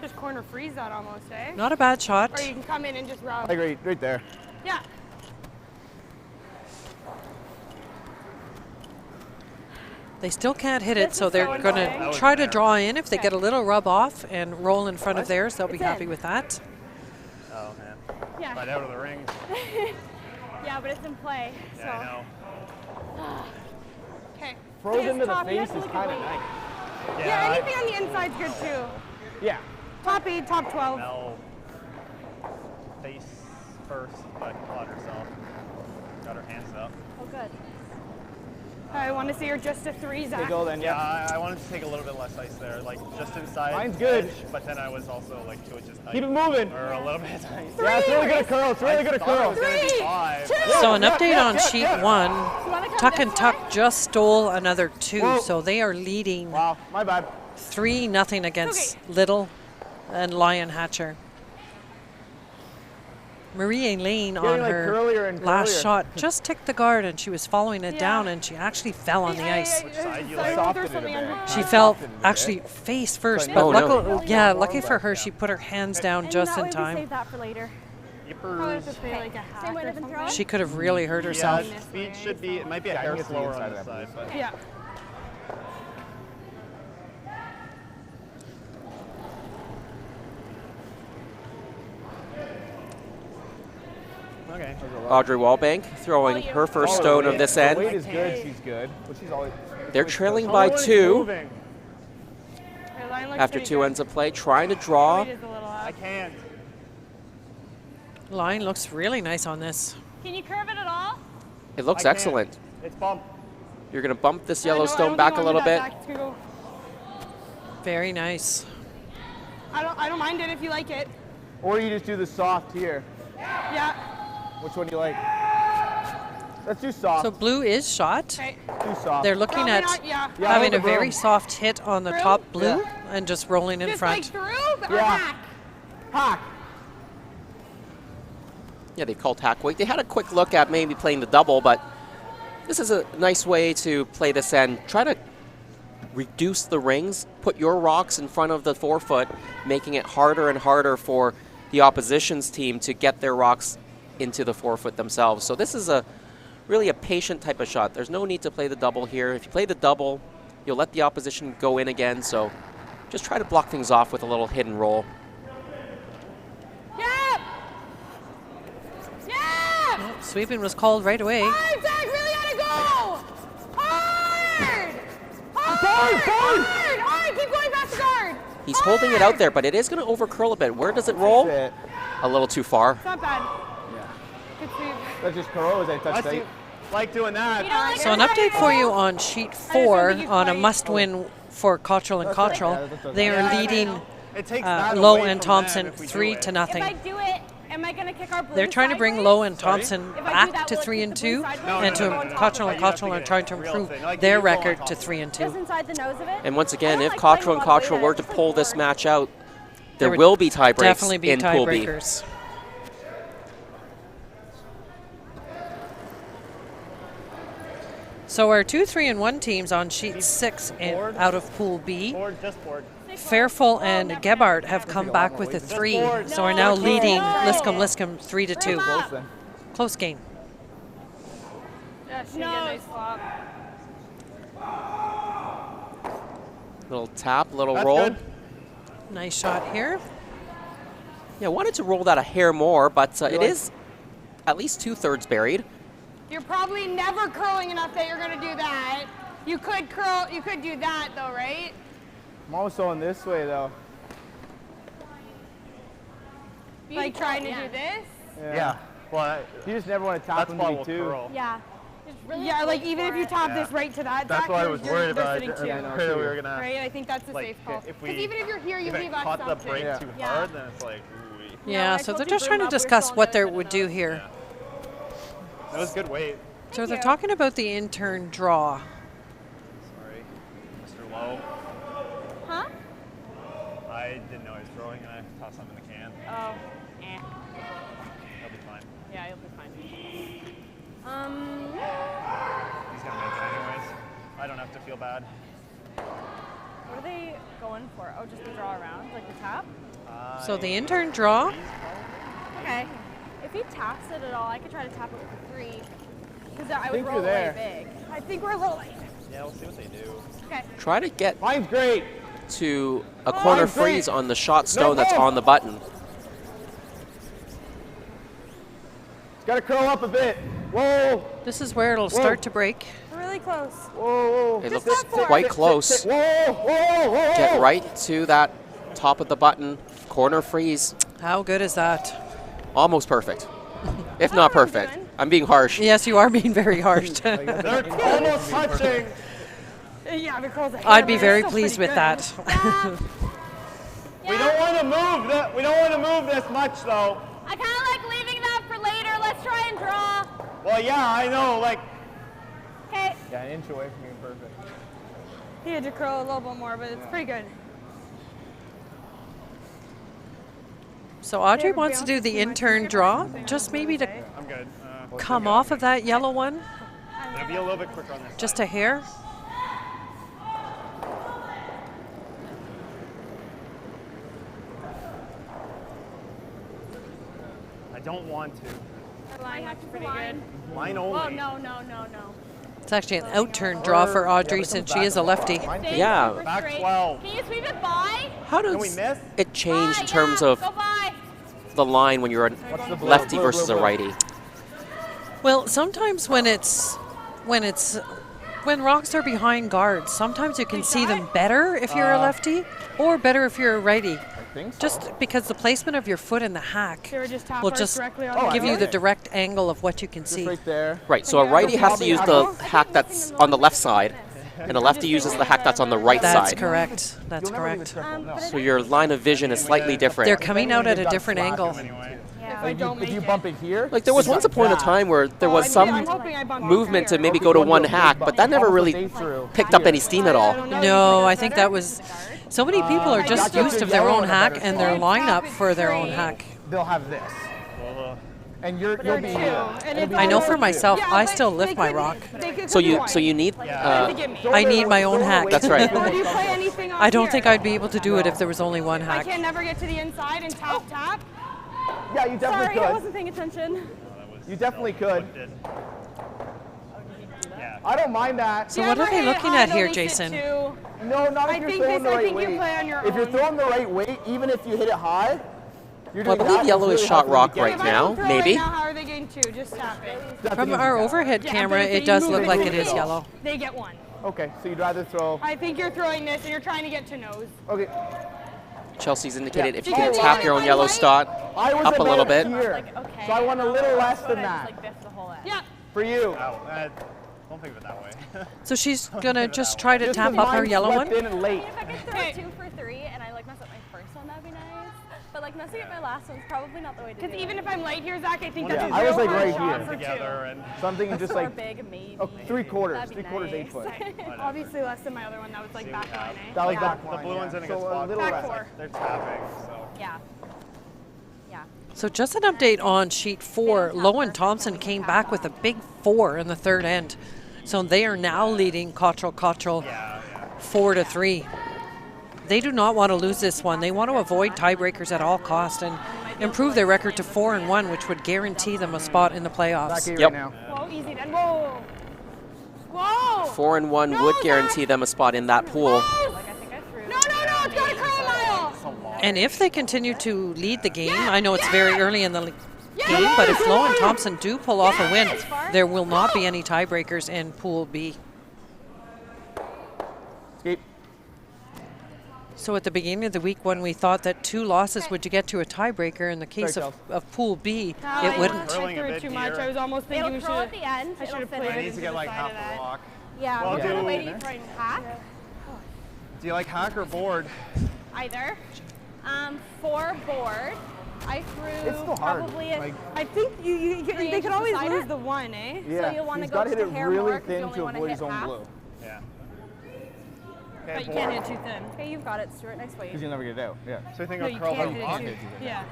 Just corner freeze that almost, eh? Not a bad shot. Or you can come in and just rub. I agree. Right there. Yeah. They still can't hit it, This so is they're so going annoying. to try to draw in. If they get a little rub off and roll in front of theirs, they'll be It's happy in. with that. Oh, man. Yeah. Right out of the ring. Yeah, but it's in play. Yeah, I know. Okay. Frozen to the Top, you have face to is look at kind of me. nice. Yeah, I- anything on the inside's good too. Yeah. Top 8, top 12. Mel face first, but caught herself. Got her hands up. Oh, good. I want to see her just a 3, Zach. They go then, Yeah, yeah. I wanted to take a little bit less ice there, like just inside. Mine's good. edge, but then I was also like 2 inches tight. Keep it moving. Or a little bit tight. Yeah, it's really good at curl. It's really good at I thought it curl. was gonna be 3, 5. 2. So an yeah, update yeah, on yeah, sheet yeah. 1. wanna come Tuck this and Tuck way? just stole another 2, Whoa. so they are leading Wow, my bad. 3-0 against Okay. Little and Lion Hatcher. Marie Elaine on like her curlier and last curlier. shot just ticked the guard, and she was following it Yeah. down, and she actually fell on the ice. Which side you Sorry, like? throw Softened it a something bit. under. She I fell softened it, actually face first, But but Oh, no. lucky for her, she put her hands down And just that way in we time. save that for later. Probably have to play like a hack Same way or I've been something. throwing. She could have really hurt Yeah, herself. speed should be, it might be a Yeah, I hair think it's the slower inside on of this that side, but Yeah. okay. Audrey Wallbank throwing her first stone of this The end. weight is good. She's good. But she's always. They're trailing by Someone's 2 moving. Her line looks after pretty 2 good. ends of play, trying to draw. Weight is a little I up. can't. Line looks really nice on this. Can you curve it at all? It looks I can't. excellent. It's bumped. You're going to bump this I don't Yellowstone think back you a wanna little do bit. that, Zach. It's gonna go- Very nice. I don't mind it if you like it. Or you just do the soft here. Yeah. Which one do you like? Let's do soft. So blue is shot. Okay. do soft. They're looking Probably at not, yeah. Yeah, having hold a the very broom. soft hit on the Through? top blue Yeah. and just rolling in Just front. like through or Yeah. hack? Hack. Yeah, they called hack weight. They had a quick look at maybe playing the double, but this is a nice way to play this end. Try to reduce the rings, put your rocks in front of the 4-foot, making it harder and harder for the opposition's team to get their rocks into the 4-foot themselves. So this is really a patient type of shot. There's no need to play the double here. If you play the double, you'll let the opposition go in again. So just try to block things off with a little hidden roll. Yep. Yep. Sweeping was called right away. Hard, Zach, really gotta go. Hard. Hard, hard. Hard. Keep going past the guard. He's holding it out there, but it is going to overcurl a bit. Where does it roll? That's it. A little too far. It's not bad. Yeah. Good sweep. That's just curl as I touch I tight. like doing that. You know, like So an update for you on sheet 4 think you on a quite- must-win for Cottrell and That's right. Cottrell. Yeah, that's okay. They Yeah, are I leading know. It takes that Lowe away and from them Thompson if we do 3 it. to If nothing. I do it, am I gonna kick our blue They're trying to bring sideways? Lowe and Sorry? Thompson If I do back that, to will it 3 kick and the 2, blue sideways? and Or to go on top Cottrell of and it? Cottrell are trying to Real improve thing. Like their you go on record top to of it. 3 and 2. Just inside the nose of it. And once I again, don't if like playing Cottrell and a lot of Cottrell weight were at to it, just pull like this four. match out, there would will be tie breaks Definitely be in Pool B. tiebreakers. So our 2, 3, and 1 teams on sheet 6 out of Pool B. Board, just board. Fairfull and Gebhardt have come back with a 3, so are now leading Liscum 3-2. Close then. Close game. Yeah, she get a nice flop. Little tap, little That's roll. good. Nice shot here. Yeah, wanted to roll that a hair more, but it is at least 2/3 buried. You're probably never curling enough that you're gonna do that. You could curl, you could do that though, right? I'm always going this way though. Like trying to do this? Yeah. Well, You just never want to tap that's into why me we'll too. curl. Yeah. Just really Yeah, like close even for if you it. tap Yeah. this right to that, That's Zach, what I you're- was you're- worried they're about. sitting Yeah, I too. know. I'm afraid we were gonna. Right, I think that's a Like, safe call. if Because we even if you're here, you if leave it us caught the something. brake Yeah. too Yeah. hard, then it's like, ooh. Yeah, I so told they're you just bring trying to them up, we're discuss still what on they good would do here. That was good weight. So they're you. talking about the in-turn draw. Sorry, Mr. Lowe. Huh? I didn't know he was throwing, and I tossed something in the can. Oh, eh. He'll be fine. Yeah, you'll be fine. He's gonna make it anyways. I don't have to feel bad. What are they going for? Oh, just the draw around, like the tap? So the in-turn draw. Okay. If he taps it at all, I could try to tap it with a 3. Because I would think roll you're there. way big. I think we're a little late. Yeah, we'll see what they do. Okay. Try to get Mine's great. to a corner I'm great. freeze on the shot stone that's go. on the button. It's got to curl up a bit. Whoa, This is where it'll start to break. Really close. whoa, whoa. It Just looks tap for it. quite close. Whoa, whoa, whoa. Get right to that top of the button. Corner freeze. How good is that? Almost perfect. If not perfect. I'm being harsh. Yes, you are being very harsh. They're almost touching. Yeah, because I'd be very pleased with that. We don't want to move. We don't want to move this much, though. I kind of like leaving that for later. Let's try and draw. Well, yeah, I know. Like, Okay. Yeah, an inch away from being perfect. He had to curl a little bit more, but it's pretty good. So Audrey wants to do the in-turn draw, just maybe to I'm good. come off of that yellow one, It'll be a little bit quicker on this. just a hair. I don't want to. That line looks pretty good. Mine Oh, only. no. It's actually an out-turn draw for Audrey since she is a lefty. Yeah. Back Straight. 12. Can you sweep it by? How Can we does miss? it change in By, terms yeah, of Go by. the line when you're a the blue? lefty Blue, versus blue, a blue. righty? Well, sometimes when rocks are behind guards, sometimes you can see them better if you're a lefty or better if you're a righty. I think so. Just because the placement of your foot in the hack They were just tap will ours just directly on Oh, I give the you know the it. direct angle of what you can Just see. right there. Right, so a righty has to use the hack that's on the left side, and a lefty uses the hack that's on the right That's side. correct. That's You'll never leave correct. a triple, no. So your line of vision is slightly They're different. coming out at a different angle. Anyway. If I don't If make you it. bump it here, Like there was once a point of time where there was I'm some hoping I bump movement to here. maybe go to one hack, but that never really picked up any steam at all. No, I think that was. So many people are just got used your to their yellow own and a hack better and their spot. lineup for their own hack. they'll have this, and you'll be. And it's I know almost- for myself, Yeah, I but still they lift my could- rock. they could So come you wide. so you need To get me. I need my own hack. That's right. Or do you play anything off I don't here? think I'd be able to do it if there was only one I hack. can never get to the inside and tap. Yeah, you definitely Sorry, I could. wasn't paying attention. You definitely could. Yeah. I don't mind that. So what are they looking at here, Jason? No, not I if you're think throwing this- the I right think you weight. play on your If you're own. throwing the right weight, even if you hit it high, you're Well, I doing believe that. yellow It's is really shot helpful to rock get right it. If I now, don't throw maybe. Right now, how are they getting two? Just tap it. That's From what our you do. overhead Yeah, camera, but if it you does move look it like too it is big, yellow. They get one. Okay, so you'd rather throw. I think you're throwing this and you're trying to get to nose. Okay, Chelsea's indicated if you Because can even tap if your own I'm yellow right- start I was up a little about bit. here, Like, okay. so I want a little less than But I that just like biff the whole end. Yeah. for you. Ow. Don't think of it that way. So she's gonna just try to Just tap the up her mine's yellow swept one. in and late. If I could throw Okay. 2 for 3 and I like mess up my first one, that'd be nice. But like messing up my last one's probably not the way to do Because it. even if I'm light here, Zach, I think Yeah, that's a I was, real like, hard right shot here. for Together and Something just or like big, maybe. 3/4, That'd be 3/4 8 foot. nice. two. Obviously less than my other one. That was like back line, eh? That was Yeah. back the line, blue yeah. one's in a So good spot. little Back less. four. They're tapping, so. Yeah. Yeah. So just an update on sheet 4. Lowen Thompson came back with a big 4 in the third end. So they are now leading Cottrell 4-3. They do not want to lose this one. They want to avoid tiebreakers at all costs and improve their record to 4-1, which would guarantee them a spot in the playoffs. Back eight Yep. right now. Whoa, easy then. Whoa. Whoa. 4-1 would guarantee them a spot in that pool. No, it's got to curl a mile. And if they continue to lead the game, I know it's very early in the game, but if Flo and Thompson do pull off a win, there will not be any tiebreakers in Pool B. Escape. So at the beginning of the week, when we thought that 2 losses would get to a tiebreaker, in the case of Pool B, it wouldn't. Curling a I threw bit too much. here. I was almost thinking It'll we curl should. at the end. I should have It'll played fit. I need to get like half a block. Yeah, Well, we're gonna do- wait to try and hack. Do you like hack or board? Either. For board, I threw It's still hard. probably a, Like, I think they inches could always beside lose it. the one, eh? yeah, you'll wanna he's go got to to hit the it hair really more 'cause you thin only to wanna avoid hit his own half. blue. Yeah. But Okay, you can't board. hit too thin. Okay, you've got it, Stuart. Nice way. Because you'll never get it out. Yeah. So you think No, I'll you curl can't the hit block? it too. Yeah.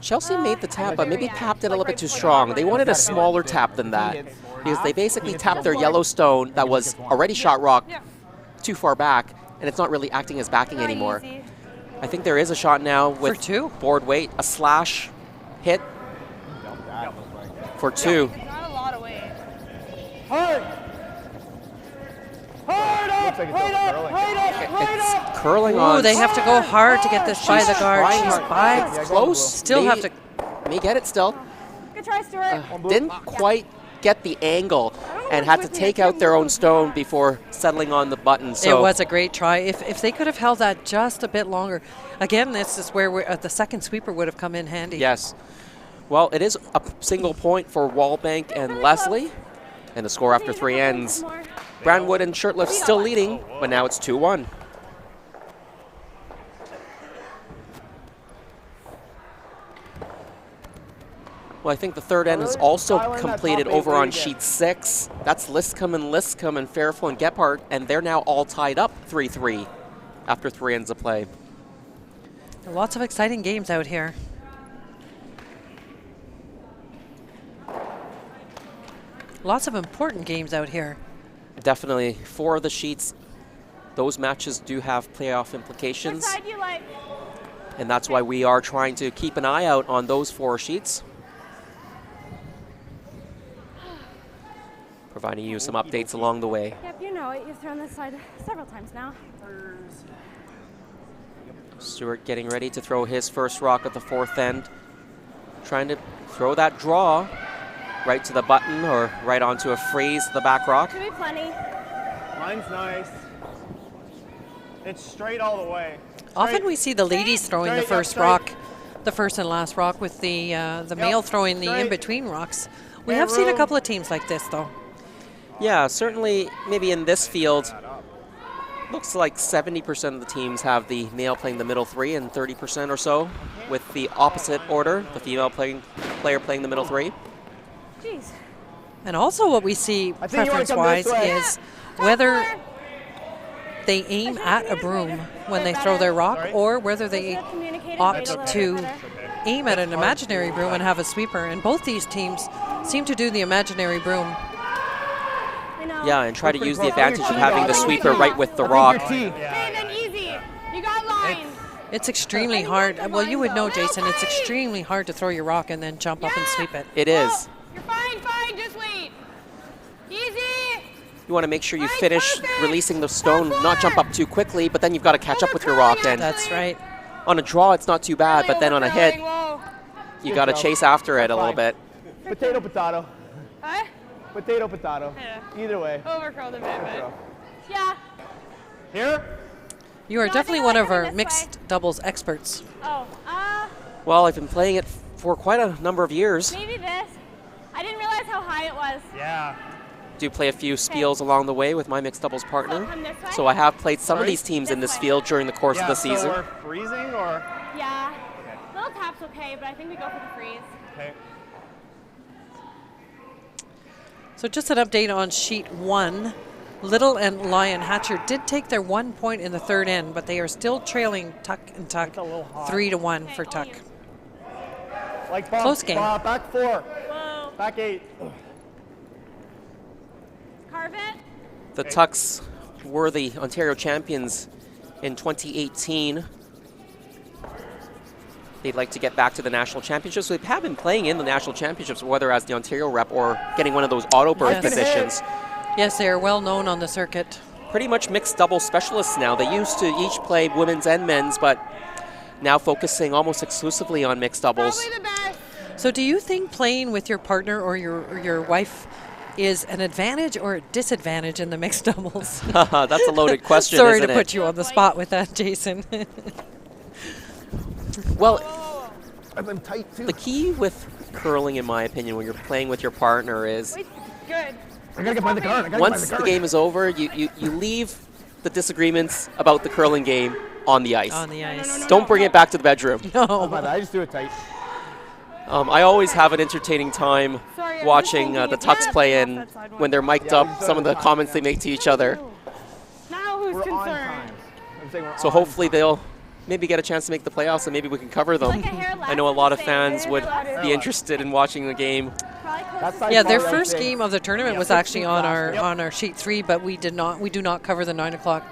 Chelsea made the tap, but maybe Yeah. tapped it a Like little bit right too before the strong. ball They goes wanted a in. smaller tap than that Hits because they basically hits tapped the their board. yellow stone that was already shot rock Yeah. too far back, and it's not really acting as backing Not anymore. easy. I think there is a shot now with 2. board weight, a slash hit That was like for 2. It's not a lot of weight. hard. Hard up. Looks like it's curling. It's curling Ooh, on. they have to go hard to get this by the guard. trying She's hard. by. Yeah, Close. Still May- have to. May get it still. Good try, Stuart. Didn't quite get the angle and had to take out their own stone before settling on the button. So It was a great try. If they could have held that just a bit longer. Again, this is where the second sweeper would have come in handy. yes. Well, it is a single point for Wallbank and Leslie, and the score after 3 ends. Brandwood and Shirtlift still leading, but now it's 2-1. Well, I think the third end is also Dial in that completed top eight over on lead again. sheet 6. That's Liscombe and Fairfield and Gephardt, and they're now all tied up 3-3 after 3 ends of play. Lots of exciting games out here. Lots of important games out here. Definitely 4 of the sheets, those matches do have playoff Which implications, side do you like? and that's why we are trying to keep an eye out on those 4 sheets, providing you some updates along the way. Yep, you know it. You've thrown this side several times now. Stuart getting ready to throw his first rock at the 4th end, trying to throw that draw right to the button or right onto a freeze, the back rock. Should be plenty. Mine's nice. It's straight all the way. Often we see the ladies throwing the Straight, first straight. rock, the first and last rock, with the male throwing the straight. in-between rocks. We Yeah, have seen a room. couple of teams like this, though. Yeah, certainly maybe in this field, looks like 70% of the teams have the male playing the middle 3 and 30% or so with the opposite order, the female player playing the middle 3. Jeez. And also what we see I think you wanna come preference-wise this way. is whether they aim at a broom when they throw their rock, Sorry? or whether they Just communicate opt it a little to better. aim at an imaginary broom and have a sweeper. And both these teams seem to do the imaginary broom. I know. Yeah, and try to Pretty use the close. advantage of having the sweeper right with the I rock. think your T. Okay, then easy. You got lines. It's extremely hard. Well, you would know, Jason, it's extremely hard to throw your rock and then jump up and sweep it. It is. You're fine, just wait. Easy. You want to make sure you finish releasing the stone, not jump up too quickly, but then you've got to catch up with your rock. And That's right. on a draw, it's not too bad, but then on a hit, Whoa. you got to chase after it a little bit. Potato, potato. Huh? Potato, potato. Yeah. Either way. Overcurled a bit, Throw. but. Yeah. Here? You are No, I definitely think I one like of coming our this mixed doubles experts. Oh, Well, I've been playing it for quite a number of years. maybe this. I didn't realize how high it was. Yeah. Do play a few spiels along the way with my mixed doubles partner. Come this way? So I have played some of Sorry? these teams in This this way. field during the course Yeah, of the season. so we're freezing or? Yeah. Little tap's okay, but I think we go for the freeze. Okay. So just an update on sheet 1. Little and Lion Hatcher did take their 1 point in the third end, but they are still trailing Tuck and Tuck a little hot. 3-1 for Tuck. Like bump. Close game. Back 4. Whoa. Back 8. Card more of it. The Tucks were the Ontario champions in 2018. They'd like to get back to the national championships. So they have been playing in the national championships, whether as the Ontario rep or getting one of those auto berth positions. Yes, they are well known on the circuit. Pretty much mixed double specialists now. They used to each play women's and men's, but now focusing almost exclusively on mixed doubles. Probably the best. So do you think playing with your partner or your wife is an advantage or a disadvantage in the mixed doubles? That's a loaded question, Sorry isn't to it? put you on the spot with that, Jason. Well, I'm tight too. the key with curling, in my opinion, when you're playing with your partner is Wait, good. I gotta get behind the card. once the game is over, you leave the disagreements about the curling game on the ice. On the ice. Don't bring it back to the bedroom. No. I just do it tight. I always have an entertaining time Sorry, I'm watching just the thinking Tucks it's play off and that side one. when they're mic'd Yeah, up, some of the comments they make to each other. Now who's We're on concerned? time. I'm saying we're So on hopefully time. they'll maybe get a chance to make the playoffs and maybe we can cover them. Like a hair less I know a than lot the of same. fans would Hair be interested in watching the game. Probably close That's to like Yeah, their Probably, I first think. game of the tournament was actually on our sheet 3, but we do not cover the 9 o'clock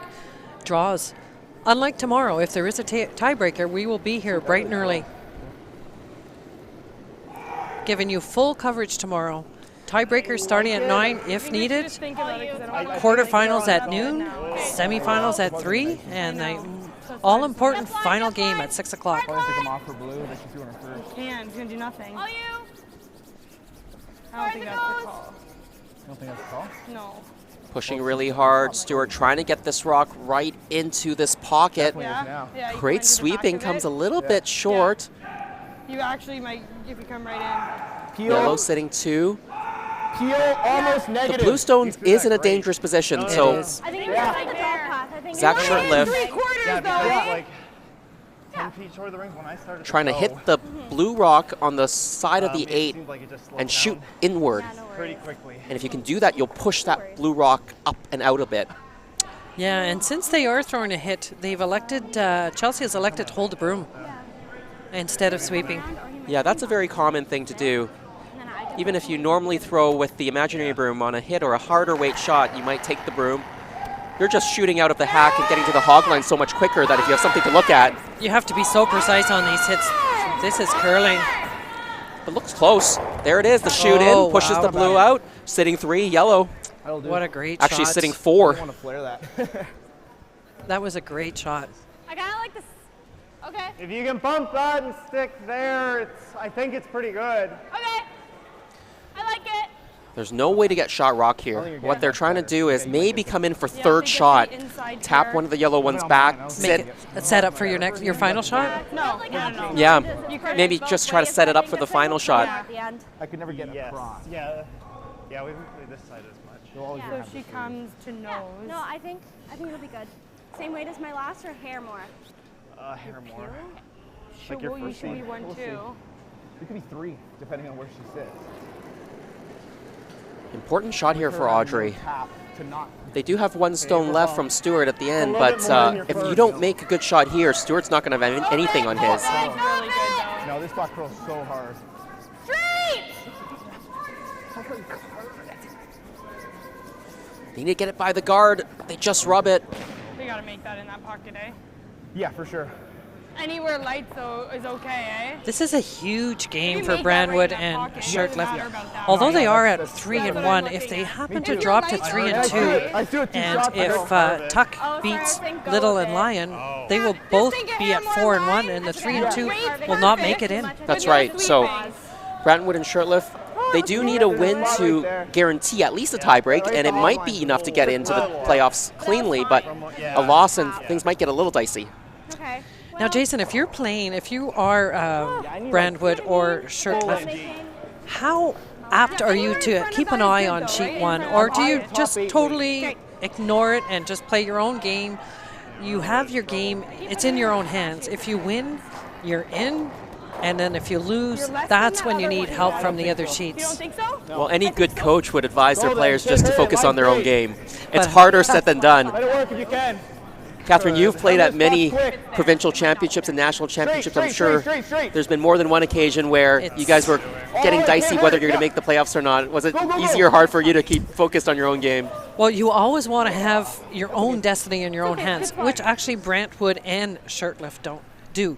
draws. Unlike tomorrow, if there is a tiebreaker, we will be here bright and early, giving you full coverage tomorroll. Tiebreakers starting at 9 if needed. Just think about it 'cause I don't want Quarterfinals at noon, semifinals at 3, and the all-important final game at 6 o'clock. Probably take them off for blue. They should see on her first. He's gonna do nothing. Oh, you. I don't think that's the call. You don't think that's a call? No. Pushing really hard. Stewart trying to get this rock right into this pocket. Definitely is now. Yeah. You Great went to the back sweeping, of comes it. a little bit short. You actually might, if you come right Peel, Yellow sitting 2. Peel, almost The negative. Bluestones You threw is that in a great. dangerous position, No, so it is. I think he was like the top path. I think Zach it was- Shurtleff in. 3/4 Yeah, because though. like 10 feet short of the rings when I started trying to throw, hit the blue rock on the side of the it 8 seemed like it just slowed and shoot down inward. Yeah, no pretty worries. quickly. And if you can do that, you'll push that blue rock up and out a bit. Yeah, and since they are throwing a hit, they've elected, Chelsea has elected to hold the broom instead of sweeping. Yeah, that's a very common thing to do. Even if you normally throw with the imaginary broom on a hit or a harder weight shot, you might take the broom. You're just shooting out of the hack and getting to the hog line so much quicker that if you have something to look at, You have to be so precise on these hits. This is curling. it looks close. There it is, the shoot Oh, in, pushes wow. the blue out. Sitting 3, yellow. That'll do. What a great Actually shot. sitting I 4. want to flare that. That was a great shot. I kind of like this. Okay. If you can bump that and stick there, I think it's pretty good. Okay. I like it. There's no way to get shot rock I think here. you're What they're getting trying to better. do is Yeah, you might maybe get come in for Yeah, third they get shot, the inside tap here. one of the yellow ones back, Make sit. it a setup for your final shot. No, no. Yeah, You maybe just try to set it up for the final shot. At the end. I could never get Yes. across. Yeah. Yeah, we haven't played this side as much. You'll always Yeah. have So she to comes to nose. Yeah. No, I think it'll be good. Same weight as my last or hair more? Hair more. Should, your well, you first should be one. 1, We'll 2. It could be 3, depending on where she sits. Important shot here for Her Audrey. tap to not. They do have one stone left from Stewart at the end, little but bit more in your if you first. don't make a good shot here, Stewart's not going to have anything on his. That's really good though. No, this spot curls so hard. Straight! They need to get it by the guard. They just rub it. They gotta make that in that pocket, eh? Yeah, for sure. Anywhere light though is okay, eh? This is a huge game You for make that Brandwood right in that and pocket. It doesn't matter Shurtleff. about that. Although they Yeah, are at that's 3 what and I'm 1, looking if they at. happen Me to too. drop to Yeah, 3 I and threw it. 2, I threw it 2 and shots. if Tuck beats Little and Lion, they will both be at 4 and 1, and the 3 and 2 will not make it in. That's right. So Brandwood and Shurtleff, they do need a win to guarantee at least a tiebreak, and it might be enough to get into the playoffs cleanly, but a loss and things might get a little dicey. Okay. Now, Jason, if you're playing, if you are Brandwood or Shurtleff, how apt are you to keep an eye on sheet 1, or do you just totally ignore it and just play your own game? You have your game, it's in your own hands. If you win, you're in, and then if you lose, that's when you need help from the other You don't sheets. think so? Well, any good coach would advise their players just to focus on their own game. It's harder said than done. Let it work if you can. Catherine, you've played at many provincial championships and national championships. I'm sure there's been more than one occasion where you guys were getting dicey whether you're going to make the playoffs or not? Was it easy or hard for you to keep focused on your own game? Well, you always want to have your own destiny in your own hands, which actually Brantwood and Shirtlift don't do.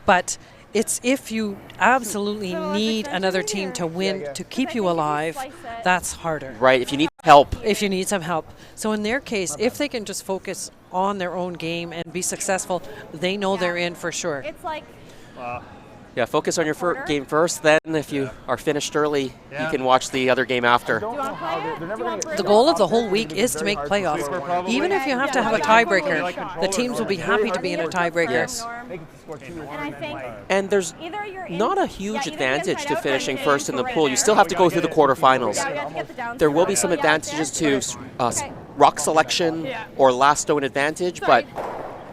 But it's if you absolutely need another team to win to keep you alive, that's harder. Right, if you need help. If you need some help. So in their case, if they can just focus on their own game and be successful, they know they're in for sure. It's like Yeah, focus on your game first. Then, if you are finished early, you can watch the other game after. The goal of the whole week is to make playoffs. Even if you have to have a tiebreaker, the teams will be happy to be in a tiebreaker. Yes. and I think And there's either you're in, not a huge yeah, either advantage to you're finishing in first in the right pool. You still have to go through the quarterfinals. Yeah, you have to get the down There will be score. some Yeah, advantages to Okay. rock selection or last stone advantage, but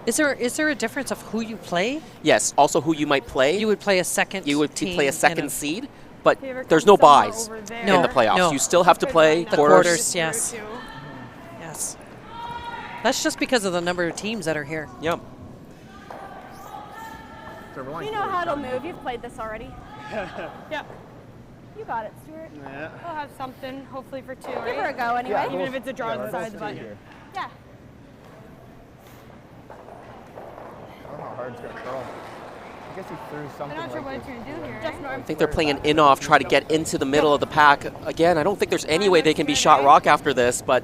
Is there a difference of who you play? yes, also who you might play. You would play a second You would team play a in second seed, but there's no somewhere buys over there. in No, the playoffs. no. You still have to play The quarters. quarters, yes. Yes. That's just because of the number of teams that are here. Yep. You know how it'll move. You've played this already. Yeah. You got it, Stuart. I'll have something, hopefully for two, Give her a right? go anyway. Even if it's a draw on the side of the button. Yeah. I don't know how hard it's going to throw. I guess he threw I'm something not sure what like it's going to do here. Just right? I think they're playing an in-off, try to get into the middle of the pack. Again, I don't think there's any way they can be shot rock after this, but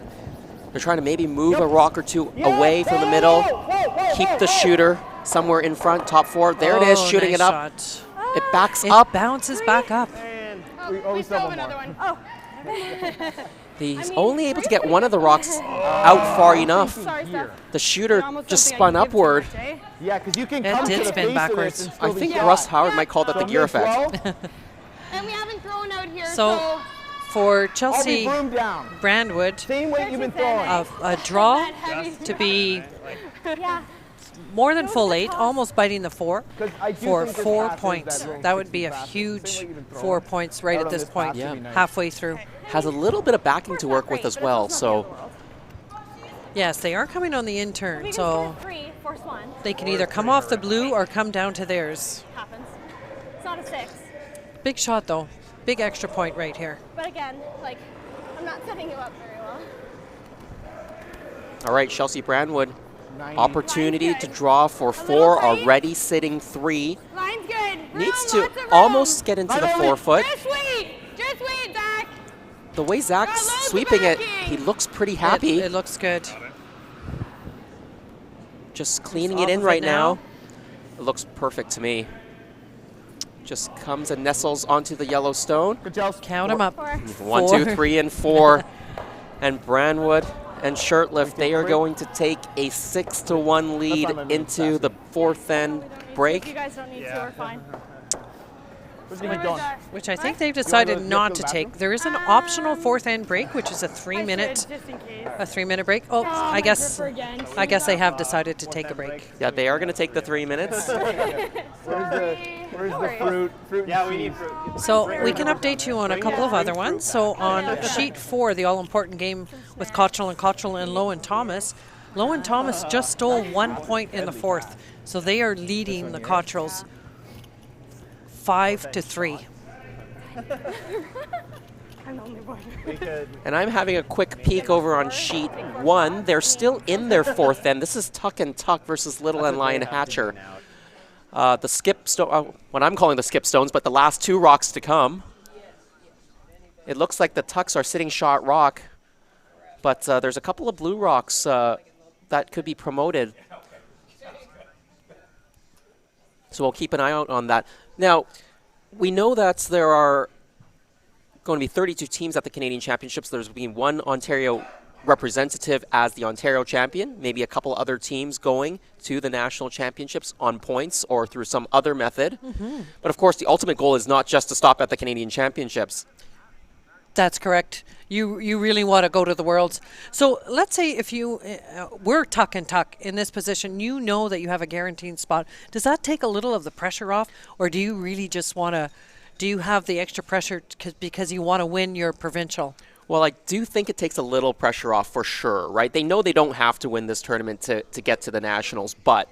they're trying to maybe move a rock or two away from the middle, keep the shooter somewhere in front, top four. There it is, Oh, shooting nice it up. shot. It backs It up. bounces back up. Oh, we still have another one. Oh. He's only able to get one of the rocks out far enough. Sorry, Steph. The I shooter almost just don't think I spun can give too upward. much, eh? Yeah, because you can It come did to the spin face backwards. of this and still I be think shot. Russ Howard might call that the So gear mid 12, effect. And we haven't thrown out here, So so for I'll be Chelsea broomed down. Brandwood, Same weight you've been throwing. a draw that heavy. to be Yeah. more than full 8, almost biting the 4 'Cause I do for think this 4 pass is points. that little That would be a 60 pass. Same huge way you've been throwing. 4 points right Out at on this this point, pass would be nice. halfway through. Has a little bit of backing to work with as well, so Yes, they are coming on the in turn, We just so got 3, force 1. they can either come off the blue or come down to theirs. Happens. It's not a 6. Big shot though, big extra point right here. But again, like, I'm not setting you up very well. all right, Chelsea Brandwood, 90. opportunity to draw for 4, already sitting 3. line's good. Needs Room, to lots of room. almost get into the Not only- 4-foot. Just wait, Zach. The way Zach's Got loads of sweeping it, backing. he looks pretty happy. It looks good. Just cleaning Off it in of it right now. now. It looks perfect to me. Just comes and nestles onto the yellow stone. Good, Chelsea. Count them up. 4. 1, 2, 3, and 4. And Brandwood and Shirtlift, they are going to take a 6-1 lead on the into the 4th end If you break. guys don't need to, we're fine. Where's he going? Which I think they've decided go not to to the take. bathroom? There is an optional 4th end break, which is a 3-minute Just in case. a 3-minute break. Oh, I guess they have decided to take a break. Yeah, they are going to take the 3 minutes. Where's the fruit? Yeah, we need fruit. So we can update you on a couple of other ones. So on sheet 4, the all-important game with Cottrell and Lowe and Thomas. Lowe and Thomas just stole 1 point in the 4th, so they are leading the Cottrells 5-3. I'm the only one. We could. And I'm having a quick peek over on sheet 1. They're still in their 4th end. This is Tuck and Tuck versus Little and Lion Hatcher. The skip stone, what I'm calling the skip stones, but the last 2 rocks to come. It looks like the Tucks are sitting shot rock, but there's a couple of blue rocks that could be promoted. So we'll keep an eye out on that. Now, we know that there are going to be 32 teams at the Canadian Championships. There's been 1 Ontario representative as the Ontario champion, maybe a couple other teams going to the national championships on points or through some other method. But of course, the ultimate goal is not just to stop at the Canadian Championships. That's correct. You really want to go to the Worlds. So let's say if you were Tuck and Tuck in this position, you know that you have a guaranteed spot. Does that take a little of the pressure off, or do you really just want to? Do you have the extra pressure because you want to win your provincial? Well, I do think it takes a little pressure off for sure, right? They know they don't have to win this tournament to get to the Nationals, but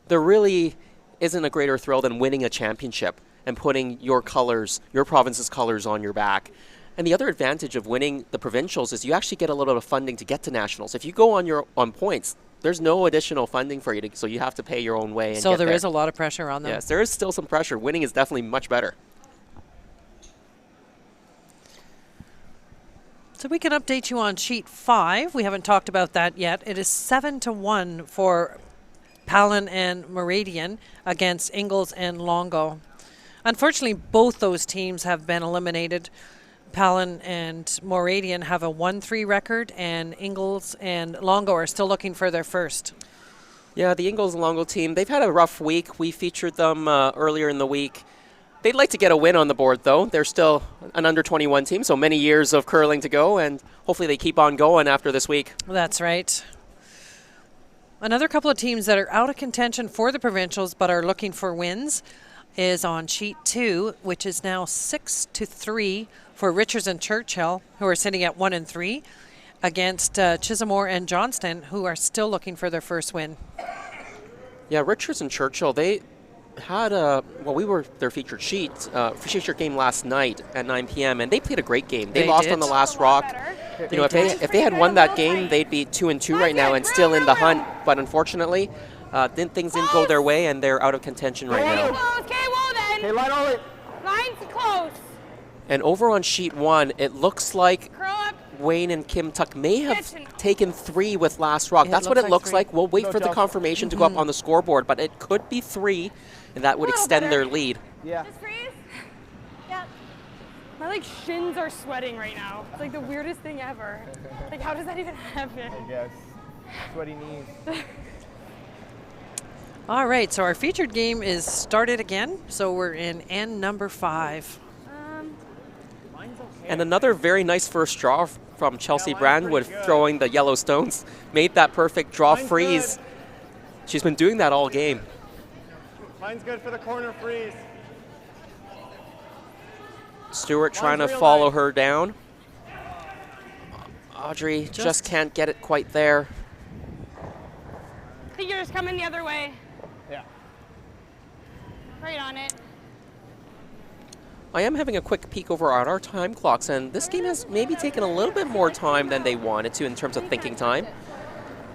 there really isn't a greater thrill than winning a championship. and putting your colors, your province's colors on your back. And the other advantage of winning the provincials is you actually get a little bit of funding to get to nationals. If you go on points, there's no additional funding for you, so you have to pay your own way. And So get there is a lot of pressure on them. Yes, there is still some pressure. Winning is definitely much better. So we can update you on sheet 5. We haven't talked about that yet. It is 7-1 for Palin and Meridian against Ingalls and Longo. Unfortunately, both those teams have been eliminated. Palin and Moradian have a 1-3 record, and Ingalls and Longo are still looking for their first. Yeah, the Ingalls and Longo team, they've had a rough week. We featured them earlier in the week. They'd like to get a win on the board, though. They're still an under-21 team, so many years of curling to go, and hopefully they keep on going after this week. That's right. Another couple of teams that are out of contention for the provincials but are looking for wins is on sheet 2, which is now 6-3 for Richards and Churchill, who are sitting at 1-3, against Chisamore and Johnston, who are still looking for their first win. Yeah, Richards and Churchill, they had we were their featured featured game last night at 9 p.m. and they played a great game. They lost did. on the last rock. You know, if they had won that game, they'd be 2-2 right now and still in the hunt. But unfortunately, things didn't go their way, and they're out of contention right now. Okay, well then. Hey, line all it. Line's close. And over on sheet 1, it looks like Curl up. Wayne and Kim Tuck may have taken 3 with last rock. It That's what it looks looks like like. We'll wait for the confirmation to go up on the scoreboard, but it could be 3, and that would extend their lead. Yeah. Just freeze. Yep. My shins are sweating right now. It's like the weirdest thing ever. Like, how does that even happen? I guess. Sweaty knees. All right, so our featured game is started again. So we're in N number 5. And another very nice first draw from Chelsea Brandwood, throwing the yellow stones. Made that perfect draw freeze. She's been doing that all game. Line's good for the corner freeze. Stewart trying to follow her down. Audrey just can't get it quite there. I think you're just coming the other way. Yeah. Right on it. I am having a quick peek over at our time clocks, and this game has maybe taken a little bit more time than they wanted to in terms of thinking time.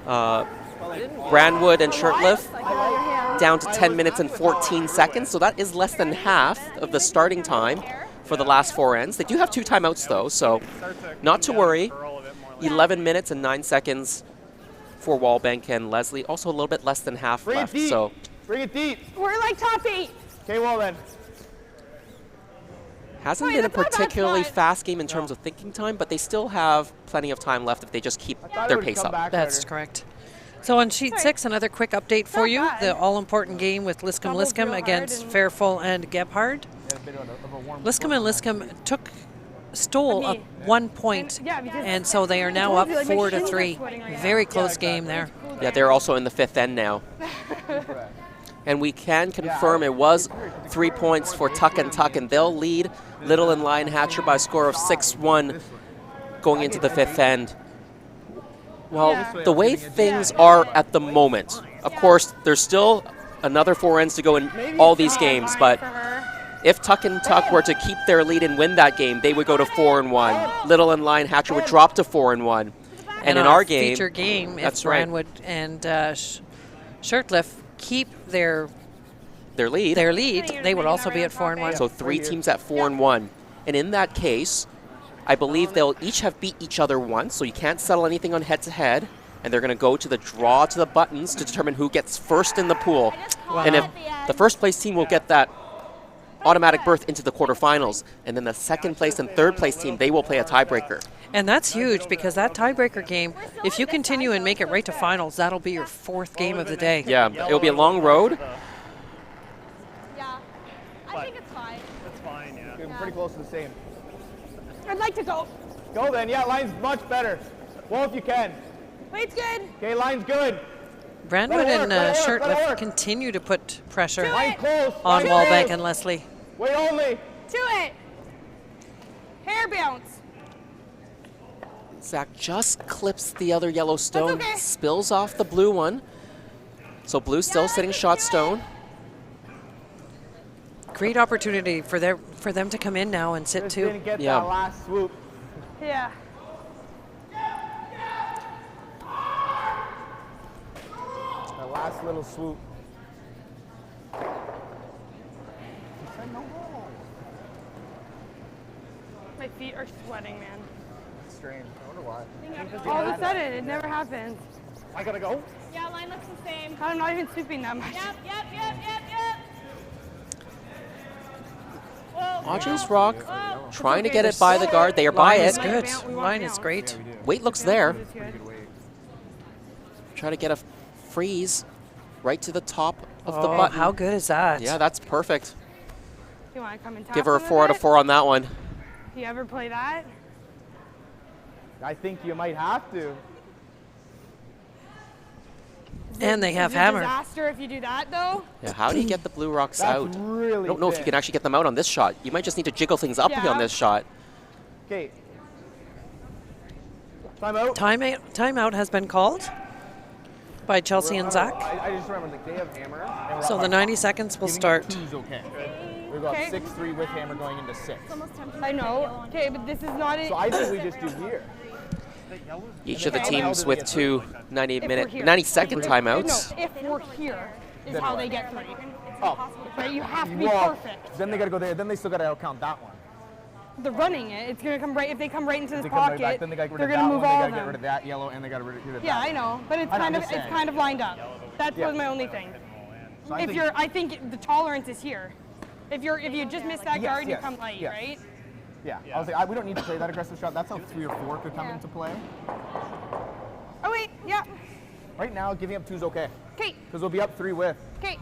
Brandwood and Shirtlift down to 10 minutes and 14 seconds, so that is less than half of the starting time for the last 4 ends. They do have 2 timeouts, though, so not to worry. 11 minutes and 9 seconds for Wallbank and Leslie. Also a little bit less than half left. So Bring it deep. We're like top 8. Okay, well then. hasn't been a particularly fast game in terms of thinking time, but they still have plenty of time left if they just keep their pace up. That's correct. So on sheet 6, another quick update for you. The all-important game with Liscombe against Fairfull and Gebhard. Liscombe and Liscombe stole up 1 point, and so they are now up 4-3. Very close game there. Yeah, they're also in the 5th end now. And we can confirm it was 3 points for Tuck, and they'll lead Little and Lion Hatcher by a score of 6-1 going into the 5th end. Well, the way things are at the moment, of course, there's still another 4 ends to go in all these games, but if Tuck were to keep their lead and win that game, they would go to 4-1. Little and Lion Hatcher would drop to 4-1. And in our game, feature game, that's if Brandwood and Shirtlift keep their lead, they would also be at 4-1. So 3 teams at 4-1. And in that case, I believe they'll each have beat each other once, so you can't settle anything on head-to-head. And they're going to go to the draw to the buttons to determine who gets first in the pool. Wow. And if the first place team will get that automatic berth into the quarterfinals, and then the second place and third place team, they will play a tiebreaker. And that's huge, because that tiebreaker game, if you continue and make it right to finals, that'll be your 4th game of the day. Yeah, it'll be a long road. Yeah. I think it's fine. That's fine, yeah. Getting pretty close to the same. I'd like to go. Go then. Yeah, line's much better. Well, if you can. Wait's good. Okay, line's good. Brandwood Let it and work, let it Shirtlift work. continue to put pressure Line close. on line Wallbank close. and Leslie. Wait only. To it. Hair bounce. Zach just clips the other yellow stone, okay. spills off the blue one. So blue's still sitting shot stone. great opportunity for them to come in now and sit Just too. didn't get Yeah. that last swoop. Yeah. That last little swoop. My feet are sweating, man. Strange. I wonder why. All of a sudden, it never happens. I gotta go. Yeah, line looks the same. I'm not even swooping that much. Yep. Whoa. Audrey's rock Whoa. trying to get it by the guard. They are by Line is it. good. We want Line is bounce. great. Weight looks there. It's good. Good weight. Try to get a freeze right to the top of the Oh, button. how good is that? Yeah, that's perfect. You want to come and tap Give her a him 4 out of bit? 4 on that one. You ever play that? I think you might have to. And they have Is it a hammer. disaster if you do that, though. Yeah, how do you get the blue rocks That's out? really I don't know if you thin. can actually get them out on this shot. You might just need to jiggle things up Yeah. on this shot. Okay. Timeout. Timeout has been called by Chelsea and Zach. I just remember they have hammer. And we're So up the by 90 seconds will giving start. Two's okay. We got Okay. 6-3 with hammer going into 6. I know. Okay, but this is not it. So I think we just do here. Each of the Okay. teams with two 90-minute, here. 90-second No, timeouts. if we're here, is Then how what? they get 3. Oh, Right? You have to be well, perfect. then they gotta go there. Then they still gotta outcount that one. They're running it. It's gonna come right. If they come right into If this they come right pocket, back, then they gotta get rid they're of gonna that move one. all They of gotta get rid them. of that yellow, and they gotta get rid of Yeah, that. I know, but it's I know, kind I'm of just it's saying. kind of lined up. That Yeah. was my only thing. So I If think- you're, I think the tolerance is here. If you just miss that Yes, guard, yes, you come light, yes. right? Yeah, I was like, we don't need to play that aggressive shot. That's how 3 or 4 could come into play. Oh wait, yeah. Right now, giving up 2 is okay. Okay, Because we'll be up 3 with. okay.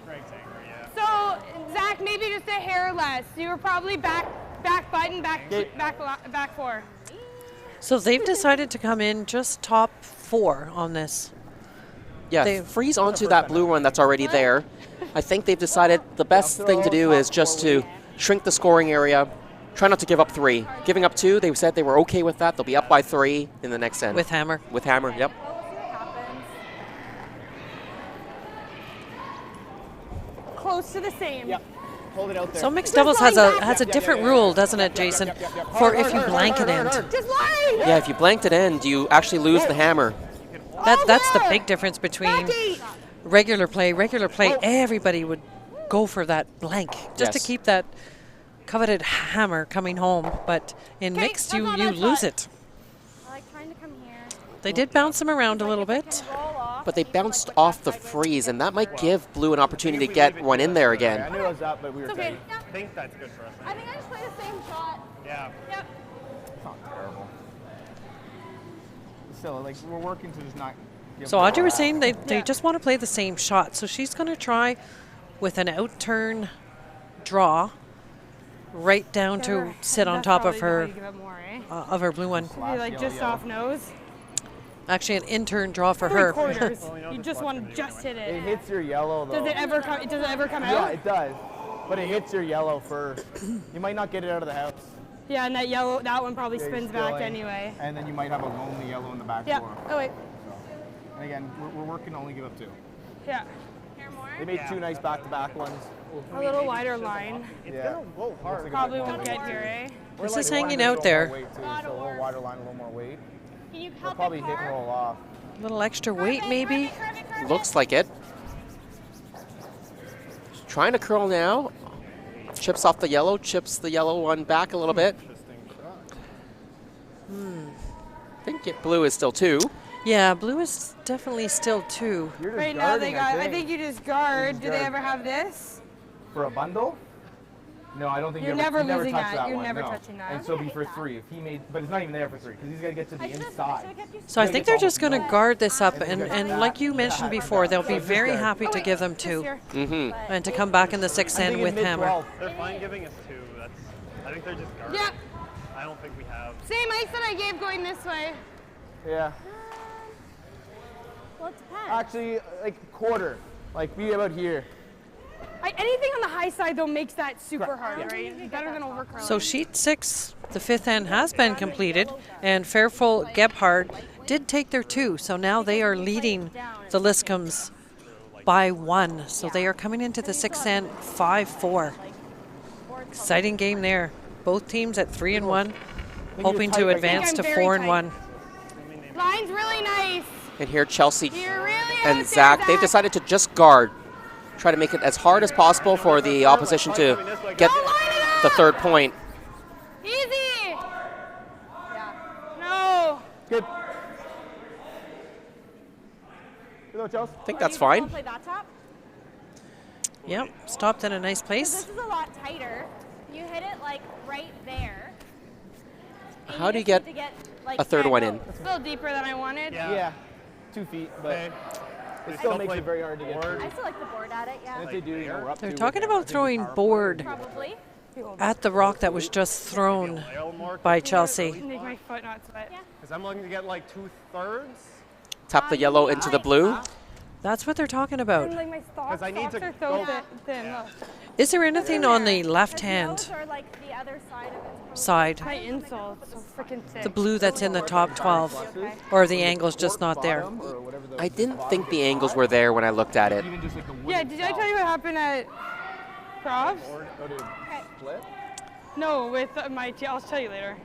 Greg's angry, yeah. So Zach, maybe just a hair less. You were probably back button, back 4. So they've decided to come in just top 4 on this. Yeah, They- freeze onto that blue one that's already there. I think they've decided the best thing to do is just to shrink the scoring area. Try not to give up 3. Giving up 2, they said they were okay with that. They'll be up by 3 in the next end. With hammer. With hammer, yep. Close to the same. Yep. Hold it out there. So mixed doubles has a different rule, doesn't it, Jason? For if you blanket end. Just line. Yeah, if you blanked it end, you actually lose the hammer. That's the big difference between regular play. Regular play, everybody would go for that blank just to Yes. keep that coveted hammer coming home. But in Okay, mixed, that's you not bad lose shot. it. I like trying to come here. They did bounce them around a little bit. Roll off. But they bounced off the freeze, and that might give blue an opportunity to get one in there I again. knew it was up, but we were Okay. tight. I think that's good for us. I think I just played the same shot. Yeah. Yep. It's not terrible. Still, like, we're working to just not give So the Audrey was ball saying back. they just want to play the same shot. So she's going to try with an out-turn draw right down to sit on That's top of probably how her you give up more, eh? blue one. Maybe like just off nose. Actually, an in-turn draw for 3 her. quarters. You just want to just hit It it. hits your yellow, though. Does it ever come? Does it ever come Yeah, out? it does. But it hits your yellow first. You might not get it out of the house. Yeah, and that one probably Yeah, you're spins back spilling, anyway. And then you might have a lonely yellow in the back Yeah. door. Oh wait. And again, we're working to only give up 2. Yeah. Here more. They made 2 nice back-to-back ones. A little wider line. Yeah. Probably won't get here, eh? This is hanging out there. Weight too, so a little wider line, a little more weight. Can you We'll help probably it hit and car? roll off. A little extra weight, maybe. Looks like it. Trying to curl now. Chips off the yellow, chips the yellow one back a little bit. I think blue is still 2. Yeah, blue is definitely still 2. You're just Right now they guarding, got. I think you just guard. Just Do they guard. ever have this? For a bundle? No, I don't think You're you never you losing touch that. You're one, never no. touching that. And so it'd be for 3 if he made, but it's not even there for 3 because he's got to get to the inside. So I think they're just going to guard this up, and like you mentioned before, they'll be very happy to give them 2 and to come back in the 6th end with hammer. They're fine giving us 2. I think they're just guarding. Yeah. I don't think we have. Same ice that I gave going this way. Yeah. Well, it depends. Actually, like quarter. Like be about here. Anything on the high side though makes that super hard, right? Better than overcurling. So sheet 6, the 5th end has been completed, and Fairfull Gebhard did take their 2, so now they are leading the Liscoms by 1. So they are coming into the 6th end 5-4. Exciting game there. Both teams at 3 and 1, hoping to advance to 4 and 1. Line's really nice. And here Chelsea You're really and out there, Zach, they've decided to just guard. Try to make it as hard as possible for the opposition to get the 3rd point. Easy. No. Good. Good, Chelsea. I think that's fine. Play that top? Yep, stopped in a nice 'Cause place. this is a lot tighter. You hit it like right there. And How do you just get need to like, a 3rd one in? It's a little deeper than I wanted. Yeah. 2 feet, but Okay. it still makes it very hard to get board. through. I still like the board at it, And yeah. if they do, you know, we're up They're 2, talking I about think throwing power play. board Probably. at the rock that was just thrown by Chelsea. Make my foot not sweat. Yeah. Because I'm looking to get like 2/3. Tap the yellow into the blue. That's what they're talking And about. like my Because I need to socks are so go- thin. Look. Is there anything on the left Those hand are like the other side of it. side? My insole's so freaking thick. The blue that's in the top 12, or the angle's just not there? Bottom or whatever the I didn't think the angles were there when I looked at it. Even just like the wooden Yeah, did I tell you what happened at Profs? Oh, dude. Split? No, with my I'll tell you later.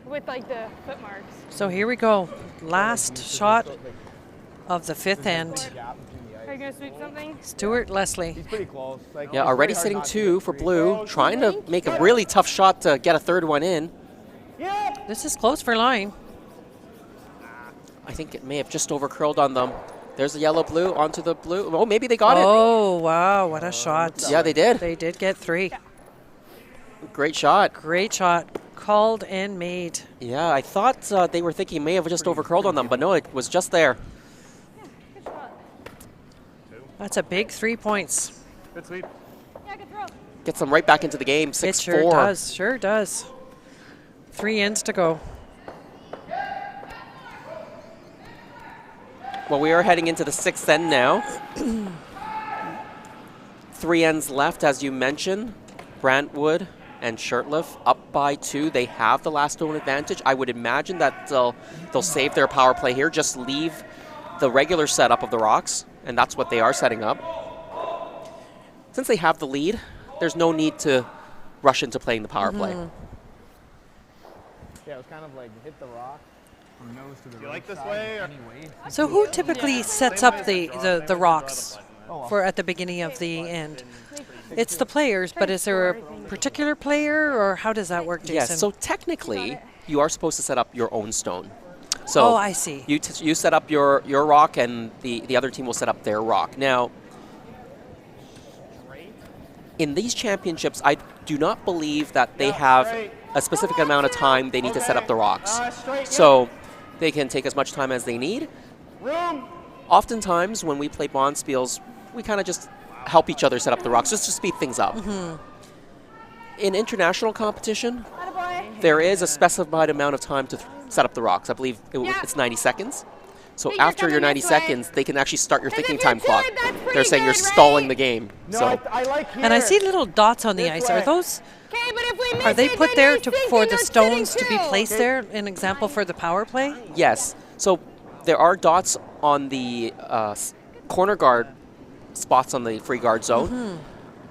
With like the foot marks. So here we go. Last shot of the 5th end. Gap between the Are you gonna sweep something? Stuart Leslie. He's pretty close. Like, Yeah, it's already very hard sitting not to 2 get for 3. blue, trying to make a really tough shot to get a 3rd one in. This is close for line. I think it may have just overcurled on them. There's the yellow blue onto the blue. Oh, maybe they got Oh, wow, what a shot. it. Yeah, they did. They did get 3. Great shot. Great shot. Called and made. Yeah, I thought they were thinking it may have just overcurled on them, but no, it was just there. Good shot. That's a big 3 points. Good sweep. Yeah, good throw. Gets them right back into the game, It 6-4. sure does. Sure does. 3 ends to go. Well, we are heading into the 6th end now. 3 ends left, as you mentioned. Brandwood and Shirtlift up by 2. They have the last stone advantage. I would imagine that they'll save their power play here, just leave the regular setup of the rocks, and that's what they are setting up. Since they have the lead, there's no need to rush into playing the power play. Yeah, it was kind of like hit the rock from nose to the You right like this side way, or- anyway. So who typically sets up the rocks for at the beginning of the end? It's the players, but is there a particular player, or how does that work, Jason? Yes, so technically, you are supposed to set up your own stone. So Oh, I see. You set up your rock, and the other team will set up their rock. Now, in these championships, I do not believe that they have a specific amount of time they need to set up the rocks. So they can take as much time as they need. Oftentimes, when we play Bonspiels, we kind of just help each other set up the rocks just to speed things up. In international competition, Attaboy. there is a specified amount of time to set up the rocks. I believe it's 90 seconds. So Hey, you're after your coming 90 this way. seconds, they can actually start your Because ticking if you're time clock. good, that's pretty They're saying you're good, stalling right? the game. No, So I like here. And I see little dots on the This ice. Are way. those Okay, but if we miss are they it, put then there you're to, sinking, for the not stones sitting to be too. placed there? An example for the power play? yes, so there are dots on the corner guard spots on the free guard zone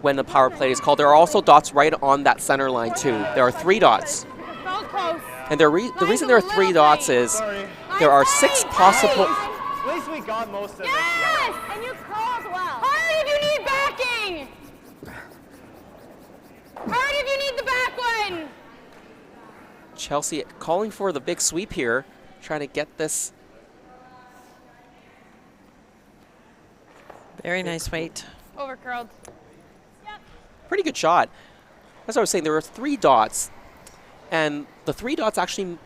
when the power play is called. There are also dots right on that center line too. There are 3 dots. So close. And the reason there are 3 dots is there are 6 possible... At least we got most of it. Yes! And you curl as well. Hard if you need backing. Hard if you need the back one. Chelsea calling for the big sweep here, trying to get this. Very nice weight. Overcurled. Pretty good shot. As I was saying, there are 3 dots, and the 3 dots actually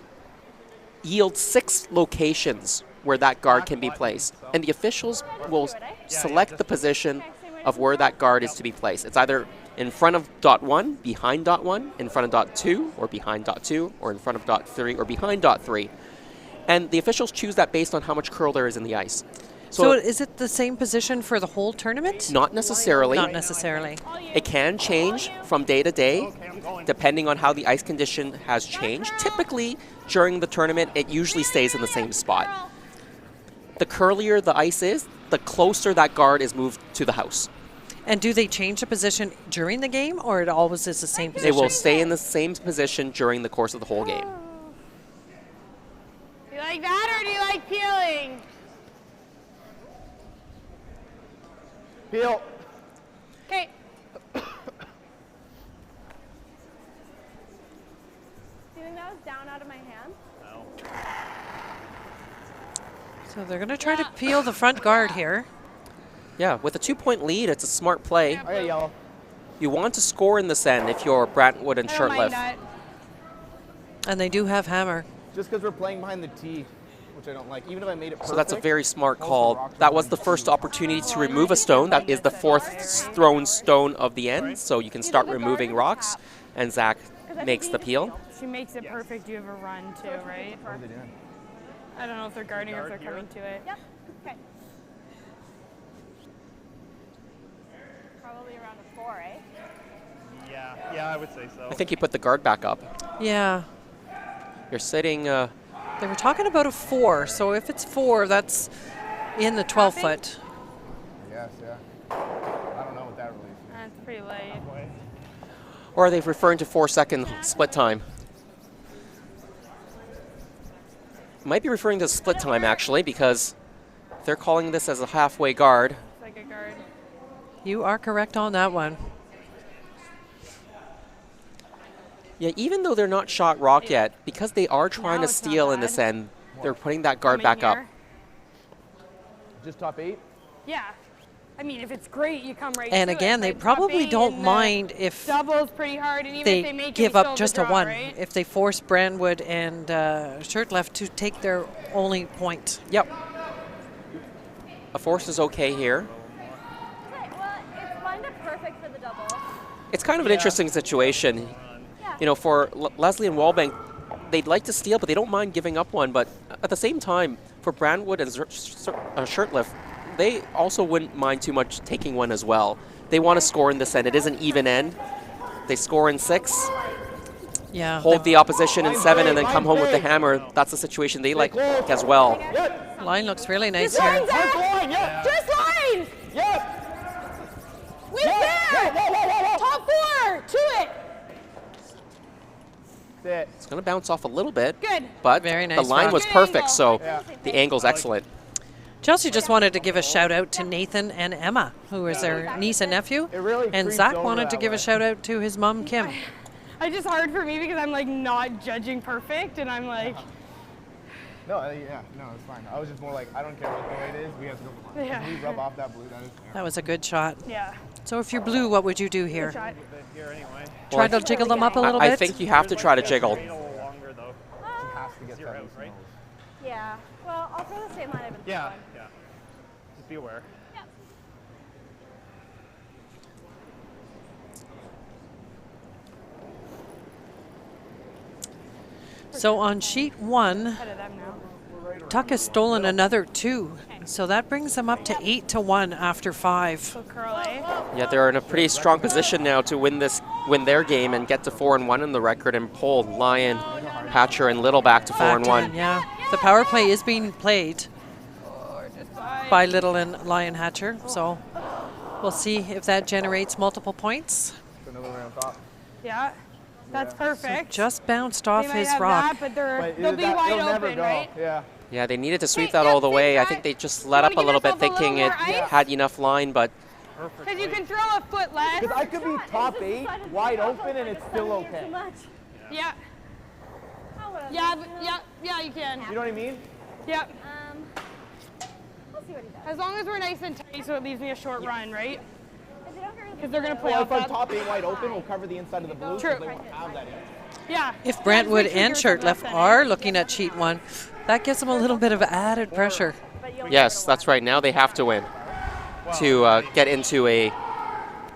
yield 6 locations where that guard can be placed. And the officials will select the position of where that guard is to be placed. It's either in front of dot 1, behind dot 1, in front of dot 2, or behind dot 2, or in front of dot 3, or behind dot 3. And the officials choose that based on how much curl there is in the ice. So is it the same position for the whole tournament? Not necessarily. Not necessarily. It can change from day to day, depending on how the ice condition has changed. Typically, during the tournament, it usually stays in the same spot. The curlier the ice is, the closer that guard is moved to the house. And do they change the position during the game, or it always is the same They position? will stay in the same position during the course of the whole game. Do you like that or do you like peeling? Peel. Okay. Do you think that was down out of my hand? No. So they're going to try to peel the front guard here. Yeah, with a 2-point lead, it's a smart play. I got yellow. You want to score in this end if you're Brantwood and I don't mind Shirtlift. that. And they do have hammer. Just because we're playing behind the tee, which I don't like. Even if I made it perfect. So that's a very smart most of the call. rocks are That was the behind first tee. opportunity to remove a stone. That is the fourth thrown stone of the end, so you can start removing rocks. And Zach makes the peel. She makes it perfect. You have a run too, right? What are they doing? I don't know if they're guarding or if they're coming to it. Yep. Okay. Probably around a 4, eh? Yeah, I would say so. I think you put the guard back up. Yeah. You're sitting, They were talking about a 4, so if it's 4, that's in the 12-foot. Yes, yeah. I don't know what that really is. That's pretty late. or are they referring to 4-second split time? Might be referring to split time, actually, because they're calling this as a halfway guard. It's like a guard. You are correct on that one. Yeah, even though they're not shot rock yet, because they are trying Now to it's not steal in bad. this end, they're putting that guard Come in back up. here. Just top 8? Yeah. I mean, if it's great, you come right And to again, it. they Like, top probably 8 don't and the mind if doubles pretty hard, and even if they they make it, give we still up have just the a draw, 1. right? If they force Brandwood and Shirtlift to take their only point. Yep. A force is okay here. Okay, well, it's lined up perfect for the double. It's kind of an interesting situation. Yeah. You know, for Leslie and Wallbank, they'd like to steal, but they don't mind giving up one. But at the same time, for Brandwood and Shirtlift, they also wouldn't mind too much taking one as well. They want to score in this end. It is an even end. They score in 6, Yeah. hold the opposition in 7, and then come home with the hammer. That's the situation they like as well. Yep. The line looks really nice Just lines, here. Zach! Hard line, yep. Just lines! Yep. Weak Whoa, there! whoa, whoa, whoa, whoa. Top 4! To it! Sit. It's going to bounce off a little bit, Good. but Very the nice line rock. was Good perfect, angle. so Yeah. the angle's excellent. Chelsea just wanted to give a shout out to Nathan and Emma, who is their niece and nephew. It really And creeps Zach over wanted to that give way. a shout out to his mom, Kim. It's just hard for me because I'm like not judging perfect, and I'm like, No, yeah, no, it's fine. I was just more like, I don't care what the way it is. We have to go for mine. Yeah. If we rub off that blue, that is. That was a good shot. yeah. So if you're blue, what would you do here? Good shot. Here anyway. Try to jiggle them up a little bit? I think you have to try to jiggle. Wait a little longer though. She has to get Zero that out, loose right? nose. Yeah. Well, I'll throw the same line I've been Yeah, throwing. yeah. Just be aware. Yep. So on sheet 1, Ahead of them now. Tuck has stolen another 2. So that brings them up to 8-1 after 5. So curl, eh? Yeah, they're in a pretty strong position now to win their game and get to 4-1 in the record and pull Lion, Hatcher, and Little back to Back 4-1. in, yeah. The power play is being played by Little and Lion Hatcher. So we'll see if that generates multiple points. So another way on top. Yeah. That's perfect. Just bounced They off might his have rock. that, but But they'll be wide it'll never open, go. right? Yeah. Yeah, they needed to sweep Hey, that all the yeah, way. I Zach, think they just let wanna up a give little bit, yourself a little thinking it more ice? had enough line, but Because you can throw a foot less. Because I could be top 8, wide open, and it's still okay. Too much. Yeah. Oh, whatever. Yeah, you can. You know what I mean? Yep. We'll see what he does. As long as we're nice and tight, so it leaves me a short run, right? If they don't get rid of Because they're gonna the play Well, off if I'm that. top 8 wide open, we'll cover the inside of the blue. True. So they won't have that answer. Yeah. If Yeah, Brantwood just make and sure yours are Shirtlift less are than it. looking at sheet 1, that gives them a little bit of added pressure. But you'll yes, that's right. Now they have to win to get into a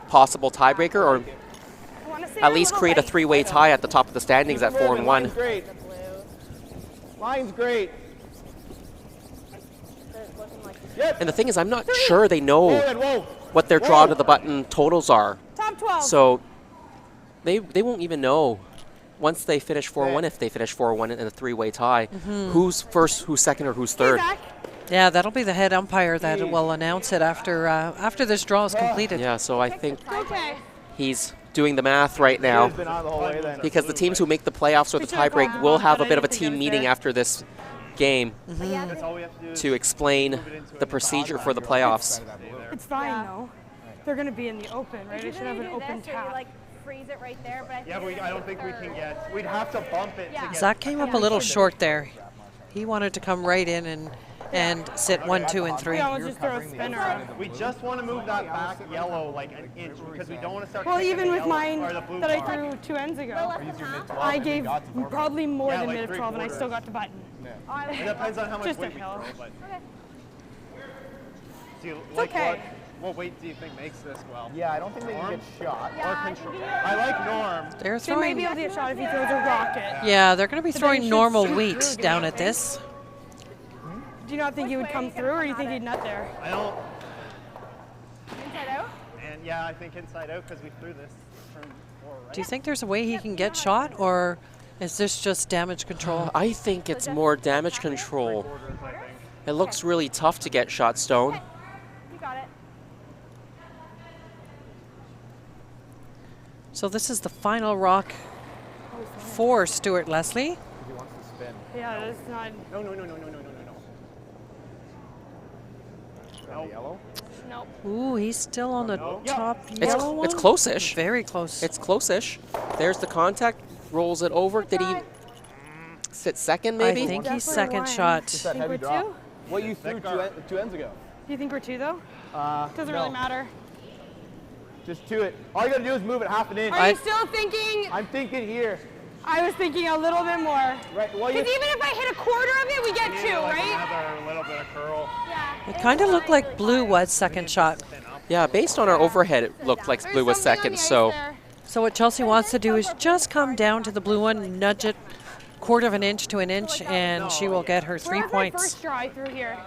possible tiebreaker or I wanna say at a least little create a light. 3-way tie at the top of the standings at Keep it moving. 4-1. Line's great. Line's great. looking like Yep. And the thing is, I'm not sure they know Whoa, and whoa. what their draw to the button totals are. Top 12. So they won't even know once they finish 4-1 if they finish 4-1 in a 3-way tie. Who's first, who's second, or who's Hey, third. Zach. Yeah, that'll be the head umpire that will announce it after this draw is completed. Yeah, so I think Okay. he's doing the math right now It's been on the whole way then. because the teams who make the playoffs or the tiebreak will have a bit of a team meeting after this game That's all we have to do. to explain the procedure for the playoffs. It's fine though. They're gonna be in the open, right? It should have an open Or you tap. like freeze it right there, but I think Yeah, but it's I don't the think we third. can get. We'd have to bump it to get. Zach came up a little short there. He wanted to come right in and sit 1, 2, and 3. Yeah, let's just throw a spinner. We just want to move that back yellow like an inch because we don't want to start. Well, kicking even the with yellow mine or the blue that I bar. threw 2 ends ago, Less than half? I gave probably more Yeah, than like mid of 12, and I 3/4. still got the button. It depends on how much Just a weight we hill. throw, but. Okay. Do you, like okay. what weight do you think makes this well? Yeah, I don't think they can get shot. Yeah, Or I control. think I like Norm. They're They may throwing. be able to get shot if he throws a rocket. Yeah, they're going to be then throwing he normal shoots weight through, down do you at think? this. Do you not think he would come through, or do you think he'd nut there? I don't. Inside out? And yeah, I think inside out because we threw this from 4 right. Do you think there's a way he can get shot, or is this just damage control? I think it's more damage control. Quarters, I think. It looks really tough to get shot, Stone. You got it. So this is the final rock for Stuart Leslie. He wants to spin. Yeah, that's not. No. On the yellow. Nope. Ooh, he's still on the top It's yellow one. it's close-ish. Very close. It's close-ish. There's the contact. Rolls it over. Did he sit second, maybe? I think he's Definitely second one. shot. Just that Think heavy we're drop. two? What you threw two ends ago? Do you think we're 2 though? Doesn't no. really matter. Just to it. All you gotta do is move it half an inch. Are you still thinking? I'm thinking here. I was thinking a little bit more. Right. Well, you. Because even if I hit a quarter of it, we get 2, Like right? another little bit of curl. Yeah. It kind of looked like Blue was second shot. Yeah, based on our overhead, it looked like Blue was second. So So what Chelsea wants to do is just come down to the blue one, nudge it quarter of an inch to an inch, and she will get her 3 Where's my points. first draw I threw here?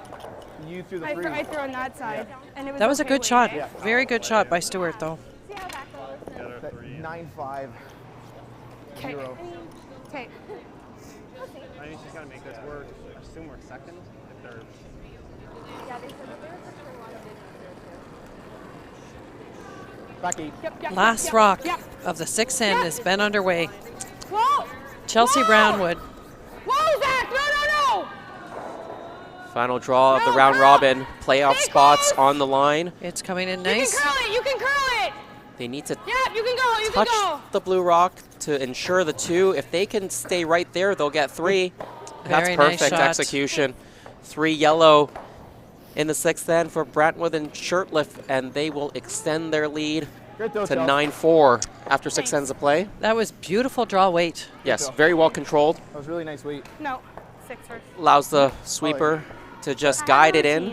You threw the I free. threw on that side. And it was That was a okay good weight, shot. eh? Very good shot by Stuart, though. See how that goes. The other 3. 9-5. Okay. 0. Okay. I think she's gonna make this work. Assume we're second. If they're Yeah, they said that they were for sure wanted to Becky. Yep. Last rock Yep. of the 6th end has been underway. Whoa! Chelsea Whoa! Brownwood. Whoa, Zach! No! final draw of the No, round curl. robin. Playoff Stay spots close. on the line. It's coming in You nice. can curl it. You can curl it. They need to Yeah, you can go. You touch can go. the blue rock to ensure the 2. If they can stay right there, they'll get 3. That's Very nice perfect shot. execution. 3 yellow in the 6th end for Brandwood and Shirtlift, and they will extend their lead Good throw, to Chelsea. 9-4 after 6 ends of play. That was beautiful draw weight. Yes, very well controlled. That was really nice weight. No, 6 first. Allows the sweeper to just guide it in,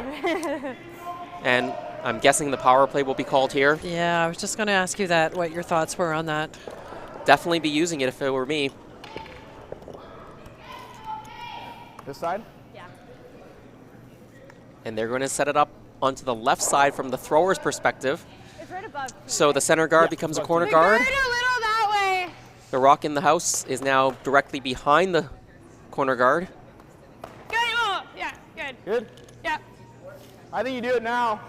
and I'm guessing the power play will be called here. Yeah, I was just going to ask you that, what your thoughts were on that. Definitely be using it if it were me. This side? Yeah. And they're going to set it up onto the left side from the thrower's perspective. It's right above. So the center guard becomes a corner The guard. guard a little that way. The rock in the house is now directly behind the corner guard. Good. Oh, yeah, good. Good? Yeah. I think you do it now.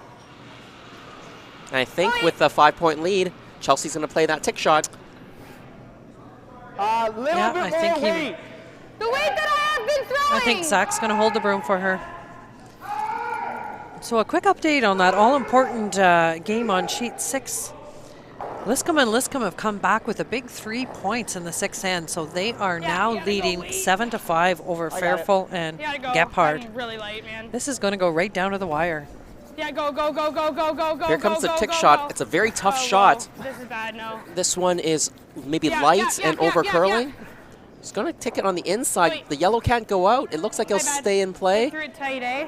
And I think with the 5-point lead, Chelsea's going to play that tick shot. A little Yeah, bit I more think he- weight. The weight that I have been throwing. I think Zach's going to hold the broom for her. So a quick update on that all-important game on sheet 6. Liscombe and Liscombe have come back with a big 3 points in the 6th end, so they are now leading 7-5 over Fairfield and You gotta go. Gephardt. I'm really light, man. This is going to go right down to the wire. Yeah, go, go, go, go, go, go, go. Here go, comes the go, tick go, shot. go. It's a very tough Oh, shot. whoa. This is bad, no. This one is maybe Yeah, light yeah, and yeah, over yeah, curling. yeah. It's going to tick it on the inside. Wait. The yellow can't go out. It looks like it'll My bad. stay in play. Threw it tight, eh?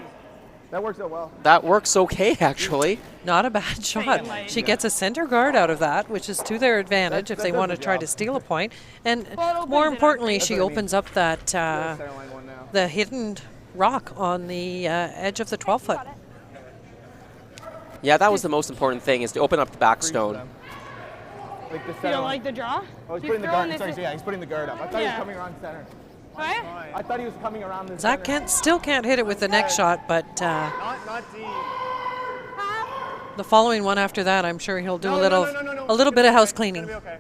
That works out well. That works okay, actually. Not a bad shot. She gets a center guard out of that, which is to their advantage if that they does want to the try job. to steal a point. And Well, it opens more it up. importantly, That's she what I mean. opens up that Center line one now. the hidden rock on the edge of the 12-foot. Yeah, that was the most important thing, is to open up the back Freeze stone. them. Like the You center don't line. like the draw? Oh, he's He's putting the throwing guard. this Sorry, in- yeah, he's putting the guard up. I thought he was Yeah. coming around center. What? I thought he was coming around this. Zach still can't hit it with the next shot, but Not deep. the following one after that, I'm sure he'll do No, a little no. a little bit of house cleaning. It's gonna be okay.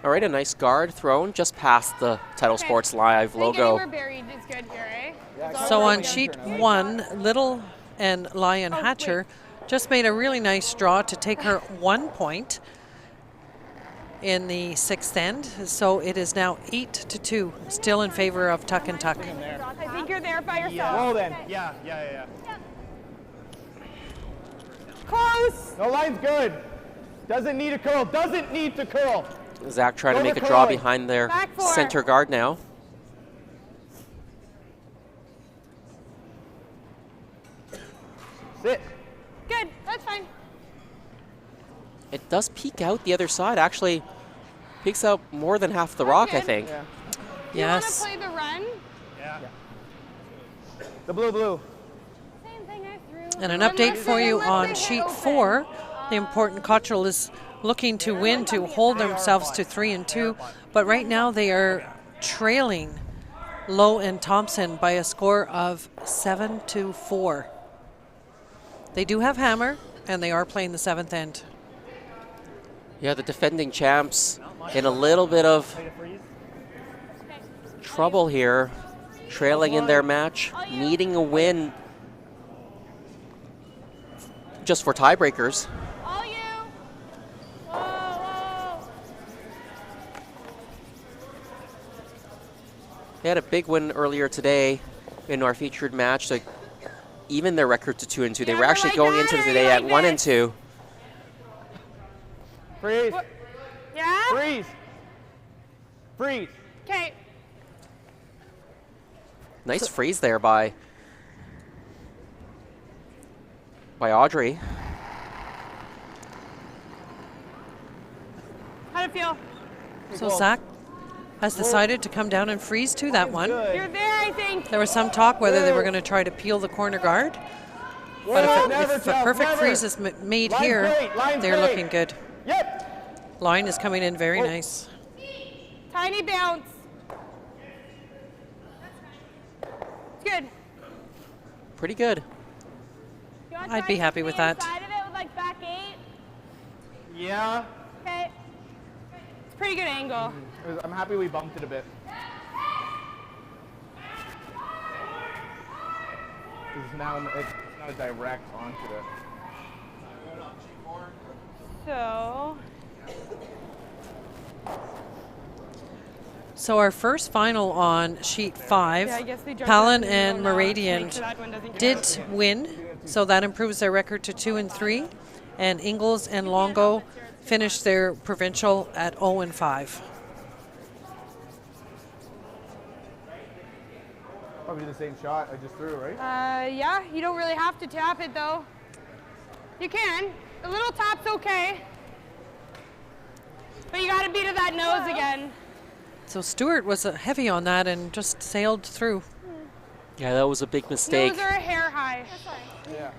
All right, a nice guard thrown just past the Title Okay. Sports Live I think logo. anywhere buried is good here, eh? So on sheet 1, Little and Lion Hatcher just made a really nice draw to take her 1 point in the 6th end. So it is now 8-2, still in favor of Tuck and Tuck. I think you're there by yourself. Well then. Yeah. Close. No, line's good. Doesn't need a curl. Doesn't need to curl. Zach trying to make a draw behind their Back four. center guard now. Sit. Good. That's fine. It does peek out the other side. Actually, peeks out more than half the rock, I good. think. Yeah. You want to Yes. play the run? Yeah. The blue. Same thing I threw. And an update for you on sheet 4. The important Cottrell is looking to win to hold themselves to 3 and 2, but right now they are trailing Lowe and Thompson by a score of 7-4. They do have hammer, and they are playing the 7th end. Yeah, the defending champs in a little bit of trouble here, trailing in their match, needing a win just for tiebreakers. All you. Whoa. They had a big win earlier today in our featured match to even their record to 2 and 2. They were Yeah, actually like going that, into or today you at like 1 and this? 2. Freeze. Yeah? Freeze. Freeze. Okay. Nice freeze there by Audrey. How'd it feel? So Zach has decided to come down and freeze to that one. You're there, I think. There was some talk whether they were going to try to peel the corner guard, but if a perfect freeze is made Line's here, great, line's they're great. looking good. Yep. Line is coming in very nice. Tiny bounce. It's good. Pretty good. You wanna I'd try be to happy stay with that. inside of it with like back 8? Yeah. Okay. It's a pretty good angle. I'm happy we bumped it a bit. It's now not direct onto it. So, So our first final on sheet 5, yeah, I guess they dropped Palin that to and the middle now, to Meridian make sure that one doesn't did get out. win, so that improves their record to 2 and 3, and Ingalls and Longo finished their provincial at 0 and 5. Probably the same shot I just threw, right? Yeah, you don't really have to tap it though. You can. A little tap's okay. But you gotta be to that nose again. So Stewart was heavy on that and just sailed through. Yeah, that was a big mistake. Nose or a hair high. Yeah.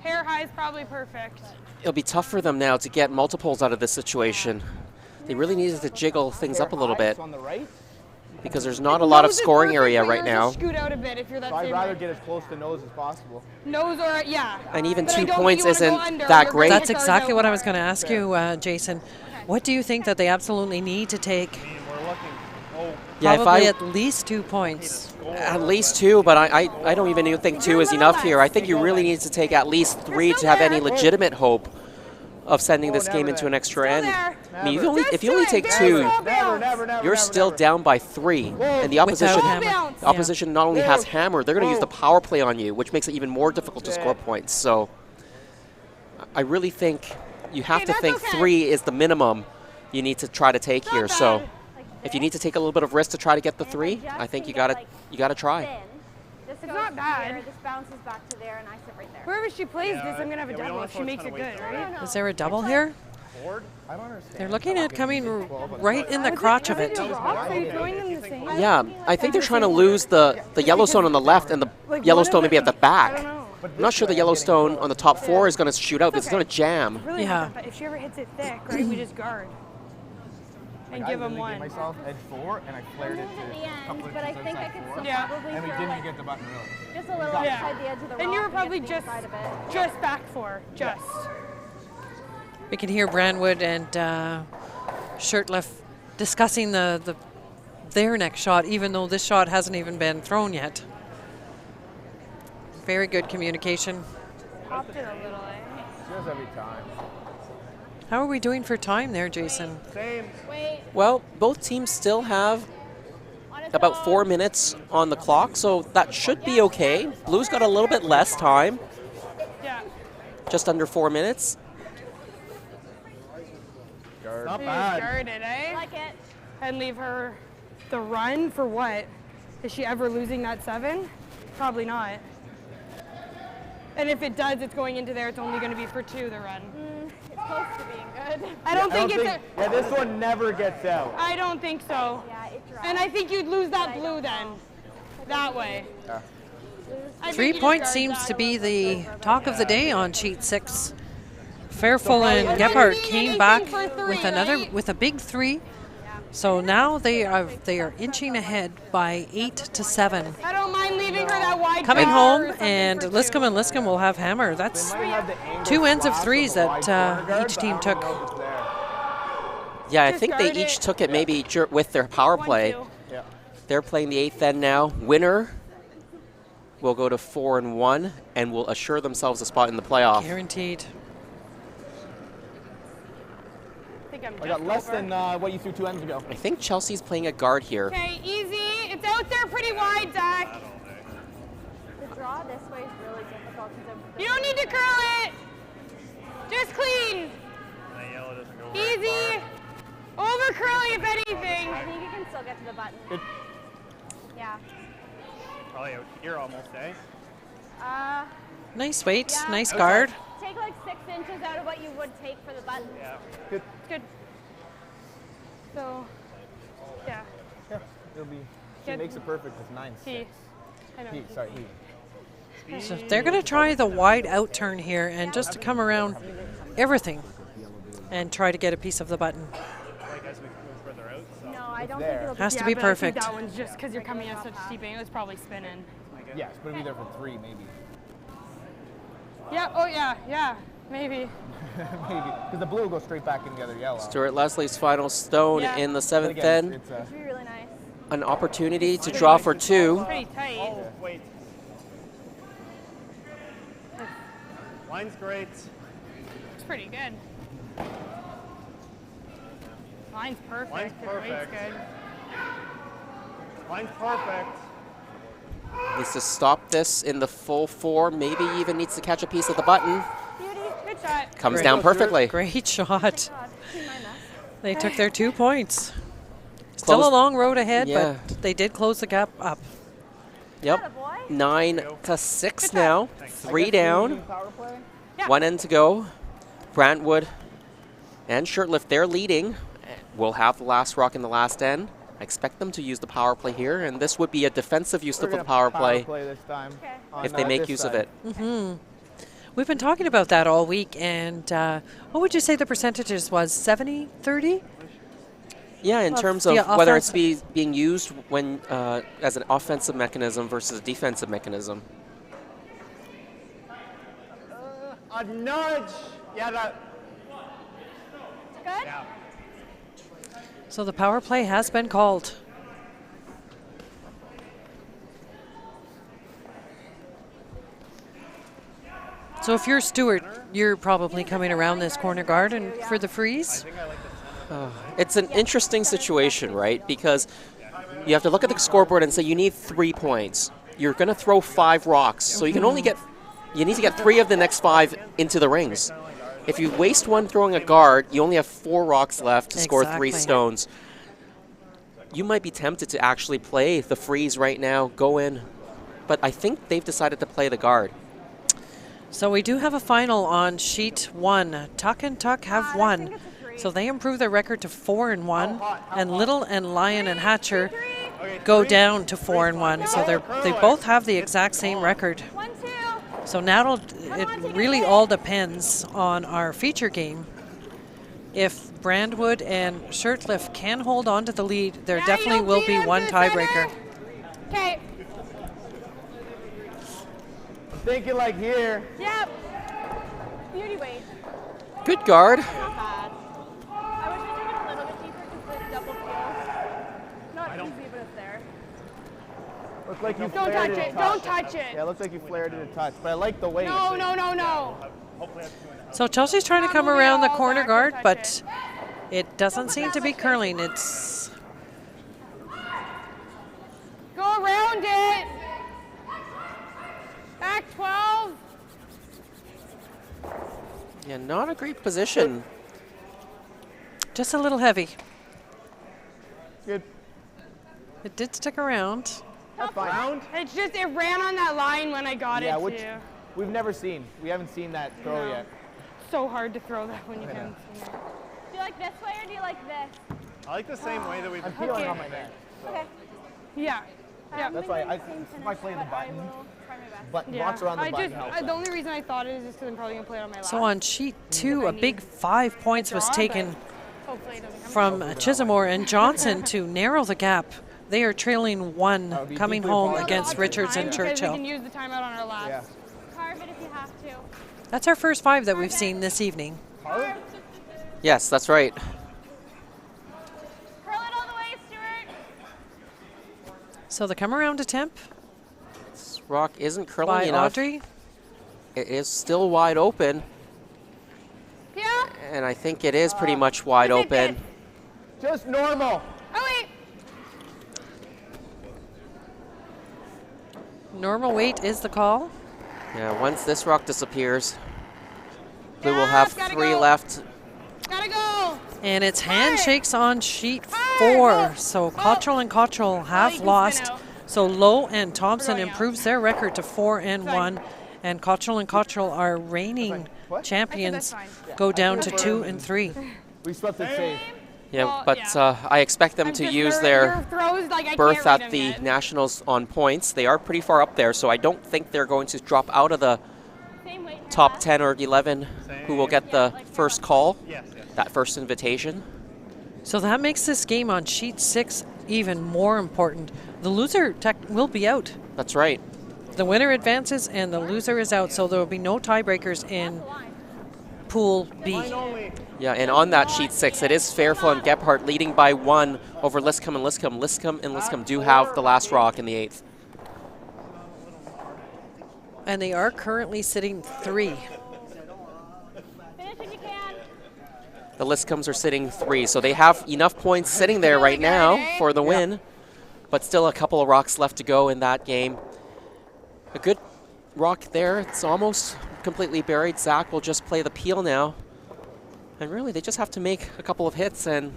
Hair high is probably perfect. It'll be tough for them now to get multiples out of this situation. They really needed to jiggle things up a little bit On the right. because there's not a lot of Nose is scoring perfect, area but right yours now. will scoot out a bit if you're that So I'd same rather way. get as close to nose as possible. Nose or, yeah. And even But I 2 don't think points you wanna go isn't under. that You're great. gonna That's get ours exactly out what I was more. going to ask you, Jason. What do you think that they absolutely need to take? I mean, we're looking. Oh, Yeah, if Probably I at least 2 points. at least 2, but I don't even think 2 is enough here. I think you really need to take at least 3 to have any legitimate hope of sending this game into an extra Still end. there. I mean, Just if you only do it. take Very 2, small Never, bounce. you're still down by 3, and the opposition Without hammer. Bounce. Yeah. opposition not only has hammer, they're going to use the power play on you, which makes it even more difficult to score points. So I really think you have Okay, to that's think okay. 3 is the minimum you need to try to take Not here. So bad. if you need to take a little bit of risk to try to get the 3, I think you got to try. This It's goes not bad. Here, this bounces back to there, and I sit right there. Wherever she plays this, I'm gonna have a yeah, we don't double have if to she put a makes ton it of good, weight. right? Is there a double here? board? I don't understand. They're looking at coming right in the crotch of it. Rocks? Are you throwing them the same? Yeah, I think they're trying to lose the Yellowstone on the left and the Like, Yellowstone one of maybe at the I don't back. know. I'm not sure the yellow stone on the top 4 is going to shoot out because it's going to jam. Really Yeah. but if she ever hits it thick, right, we just guard. And give them one. I myself edge 4 and I flared it At the to a couple end, but I inches think I inside could 4. still Yeah. probably And we throw didn't like get the button really. just a little Yeah. outside the edge of the rock. And you were to get probably to the just inside of it. just back 4. Just. We can hear Brandwood and Shirtliff discussing their next shot, even though this shot hasn't even been thrown yet. Very good communication. Popped it a little, eh? Just every time. How are we doing for time there, Jason? Same. Wait, Well, both teams still have on its about own. 4 minutes on the clock, so that should be okay. Blue's got a little bit less time, Yeah. just under 4 minutes. Guard. Not bad. Guard it, eh? Like it. And leave her the run for what? Is she ever losing that 7? Probably not. And if it does, it's going into there. It's only going to be for 2, the run. It's close to being good. I don't think it's a... Yeah, this one never gets out. I don't think so. Yeah, it dropped. And I think you'd lose that blue then. That way. Yeah. I think 3 you just points guard seems that. to be the talk of the day on sheet 6. Fairfull and Gephardt came back with a big 3. So now they are inching ahead by 8 to 7. I don't mind leaving her that wide Coming bar home, or something and for Liscombe 2. and Liscombe will have hammer. That's Might have the angle 2 ends of flash 3s the wide that corner guard, each but I team don't took. know if it's there. Yeah, I Just think they guard each it. took it maybe with their power 1, play. 2. Yeah. They're playing the 8th end now. Winner will go to 4 and 1 and will assure themselves a spot in the playoff. Guaranteed. I think I'm I got just less over. than what you threw 2 ends ago. I think Chelsea's playing a guard here. Okay, easy. It's out there pretty wide, Zach. The draw this way is really difficult because You don't need to curl it. Just clean. That yellow doesn't go very Easy. far. Over curling if anything. I think you can still get to the button. It, Yeah. Probably out here almost, eh? Nice weight, Yeah. nice guard. Take like 6 inches out of what you would take for the button. Yeah. good. Good. So, yeah. Yeah, it'll be. She Good. makes it perfect with 9-6. He. I know. He, sorry, he. So they're going to try the wide out turn here and just to come around everything and try to get a piece of the button. Like as we move further out, so. No, I don't there. think it'll Has be to be but I think perfect. that one's just because you're coming at such a steep angle. It's probably spinning. Yes, but it'll be there for 3 maybe. Yeah. Oh yeah. Yeah. Maybe. Maybe. Because the blue will go straight back in the other yellow. Stuart Leslie's final stone Yeah. in the But 7th again, end. it's It'd be really nice. An opportunity to draw for 2. Pretty tight. Oh, wait. Line's great. It's pretty good. Line's perfect. Line's The weight's perfect. good. Line's perfect. Needs to stop this in the full 4. Maybe even needs to catch a piece of the button. Beauty. Good shot. Comes Great. down perfectly. Great shot. God, see my mess. They took their 2 points. Still Close- a long road ahead, Yeah. but they did close the gap up. Yep. Attaboy. 9 to 6 now. 3 down. Power play? Yeah. 1 end to go. Brandwood and Shirtlift, they're leading. We'll have the last rock in the last end. I expect them to use the power play here, and this would be a defensive use We're of the gonna power play this time. Okay. on, if they make this use of side. it. We've been talking about that all week, and what would you say the percentages was? 70-30? Yeah, in Of terms the of whether it's offensive- being used when as an offensive mechanism versus a defensive mechanism. A nudge. Yeah, that. Good? Yeah. So the power play has been called. So if you're Stuart, you're probably coming around this corner guard and for the freeze. It's an interesting situation, right? Because you have to look at the scoreboard and say you need 3 points. You're going to throw 5 rocks, so you can only get, you need to get 3 of the next 5 into the rings. If you waste 1 throwing a guard, you only have 4 rocks left to score 3 Exactly. stones. You might be tempted to actually play the freeze right now, go in, but I think they've decided to play the guard. So we do have a final on sheet 1. Tuck and Tuck have I won. think it's a 3. So they improve their record to 4-1, and Little and Lion and Hatcher Okay, go 3. down to 4-1. So they both have the exact same record. 1, 2. So now it really all depends on our feature game. If Brandwood and Shirtlift can hold on to the lead, there Yeah, definitely you'll will beat be him one to the tiebreaker. center. Okay. I'm thinking like here. Yep. Beauty weight. Good guard. Not bad. I wish I took it a little bit deeper because the double peel. Not easy, but it's there. Looks like you Don't flared touch it. it. Don't touch it. Yeah, it looks like you flared it a touch, but I like the weight. No, no, no, no. Hopefully that's 2.5. So Chelsea's trying to Not come moving around the all corner back, guard, don't but touch it doesn't seem to be curling. It's Go around it. Back 12. Yeah, not a great position. just a little heavy. Good. It did stick around. That's fine. It's just, it ran on that line when I got Yeah, it which too. we've never seen. We haven't seen that throw No. yet. So hard to throw that when you haven't seen it. Do you like this way or do you like this? I like the same way that we've I'm been feeling Okay. on my neck. Okay. Yeah. Yeah. That's why I might play the But I button. will try my best. But Yeah. blocks around the I button just, helps. the only reason I thought it is just because I'm probably gonna play it on my lap. So on sheet 2, a big 5 points was Draw, but taken hopefully it doesn't come from Chisholmore and Johnson to narrow the gap. They are trailing 1 That would be coming deeply home apologetic. against Lots of Richards and time because Churchill. We can use the timeout on our laps. Yeah. Carve it if you have to. That's our first 5 that we've seen this evening. Yes, that's right. Curl it all the way, Stuart. So the come around attempt This rock isn't curling by enough. Audrey. It is still wide open, Yeah. and I think it is pretty much wide Is it open. Just normal. Oh wait. Normal weight is the call. Yeah, once this rock disappears, Blue will Yeah, have gotta 3 go. left. Gotta go. And it's handshakes on sheet Fire! 4. Oh. So Cottrell and Cottrell have he's been lost. out. So Lowe and Thompson Going out. improves their record to 4-1. And Cottrell and Cottrell are reigning What? champions. fine. Go down to 2 and 3. We swept it safe. Yeah, Well, but yeah. I expect them I'm to just- use their their throws, like, I berth can't read at 'em the yet. Nationals on points. They are pretty far up there, so I don't think they're going to drop out of the Same weight in her top lap. 10 or 11 who will get the first call, Yes, yes. that first invitation. So that makes this game on sheet 6 even more important. The loser will be out. That's right. The winner advances and the loser is out. So there will be no tiebreakers in Pool B. Yeah, and on that sheet 6, it is Fairfield and Gebhardt leading by 1 over Liscombe and Liscombe. Liscombe and Liscombe do have the last rock in the 8th. And they are currently sitting 3. Finish if you can. The Liscombes are sitting 3, so they have enough points sitting there right now for the win, but still a couple of rocks left to go in that game. A good rock there. It's almost completely buried. Zach will just play the peel now. And really, they just have to make a couple of hits, and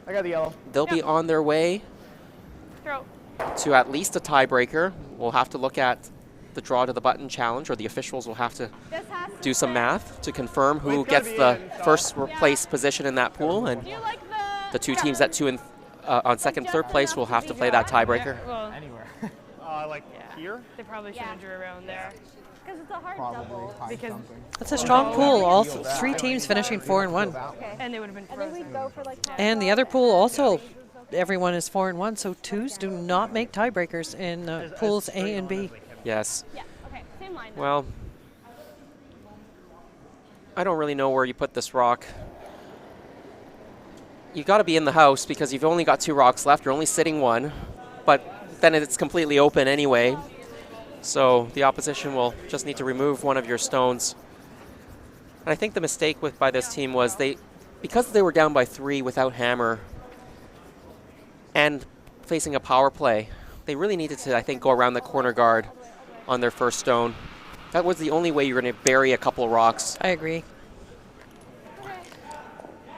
I got the yellow. they'll be on their way Throw. to at least a tiebreaker. We'll have to look at the draw to the button challenge, or the officials will have to This has to do some sit. math to confirm who It's gotta gets be the in, so- first place position in that pool, and Do you like the 2 teams at 2 and on second, third place will have to play that tiebreaker. Well, Anywhere. Like here? they probably should have Yeah. drew around there. Because it's a hard Probably double. high Because- something. That's a strong pool. All 3 teams finishing 4-1. Okay. And they would have been And then we frozen. go for like top And the rock other pool also, raises, okay? everyone is 4-1. So 2s do not make tiebreakers in pools A and B. Yes. Yeah, okay, same line. then. Well, I don't really know where you put this rock. You've got to be in the house because you've only got 2 rocks left. You're only sitting 1, but then it's completely open anyway. So the opposition will just need to remove one of your stones. And I think the mistake by this team was because they were down by 3 without hammer and facing a power play, they really needed to, I think, go around the corner guard on their first stone. That was the only way you're going to bury a couple of rocks. I agree.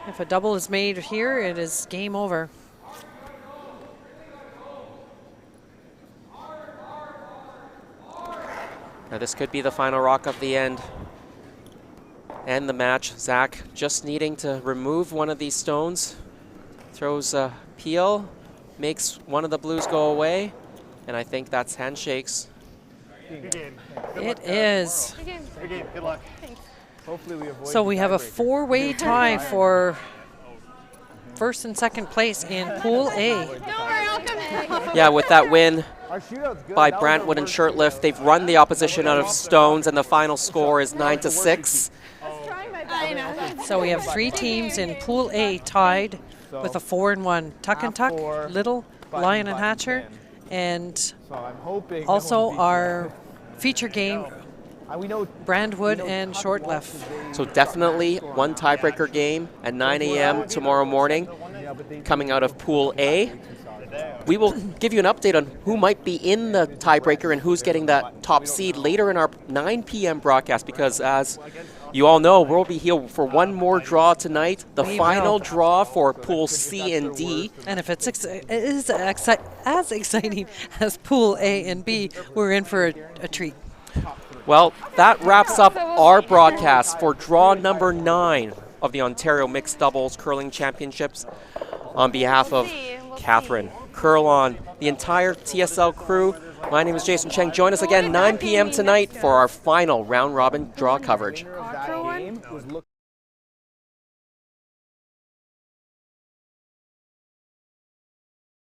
If a double is made here, it is game over. Now this could be the final rock of the end. And the match. Zach just needing to remove one of these stones. Throws a peel, makes one of the blues go away, and I think that's handshakes. Good game. It is. Good game. Good game. Good luck. Hopefully we avoid. So the we have a tiebreaker. four-way tie for first and second place in Pool A. Don't worry, I'll come. Yeah, with that win Our shootout's good. by That was Brandwood our and worst Shirtlift, they've run the opposition out of stones, and the final score is 9-6. I know. So we have three teams in Pool A tied with a 4-1. Tuck and Tuck, Half-4, Little, button, Lion and button, Hatcher, pin. and So I'm hoping. no also one beats our feature game, we know Brandwood we know and Tuck Short wants Left. to be- So definitely one tiebreaker game at 9 a.m. tomorrow morning Yeah, but they- coming out of Pool A. We will give you an update on who might be in the tiebreaker and who's getting that top seed later in our 9 p.m. broadcast, because as you all know, we'll be here for one more draw tonight, the We final will. draw for Pool C and D. And if it's as exciting as Pool A and B, we're in for a treat. Well, that wraps up our broadcast for draw number 9 of the Ontario Mixed Doubles Curling Championships. On behalf of Catherine, Curlon, the entire TSL crew, my name is Jason Cheng. Join us again 9 p.m. tonight for our final round-robin draw coverage. That game was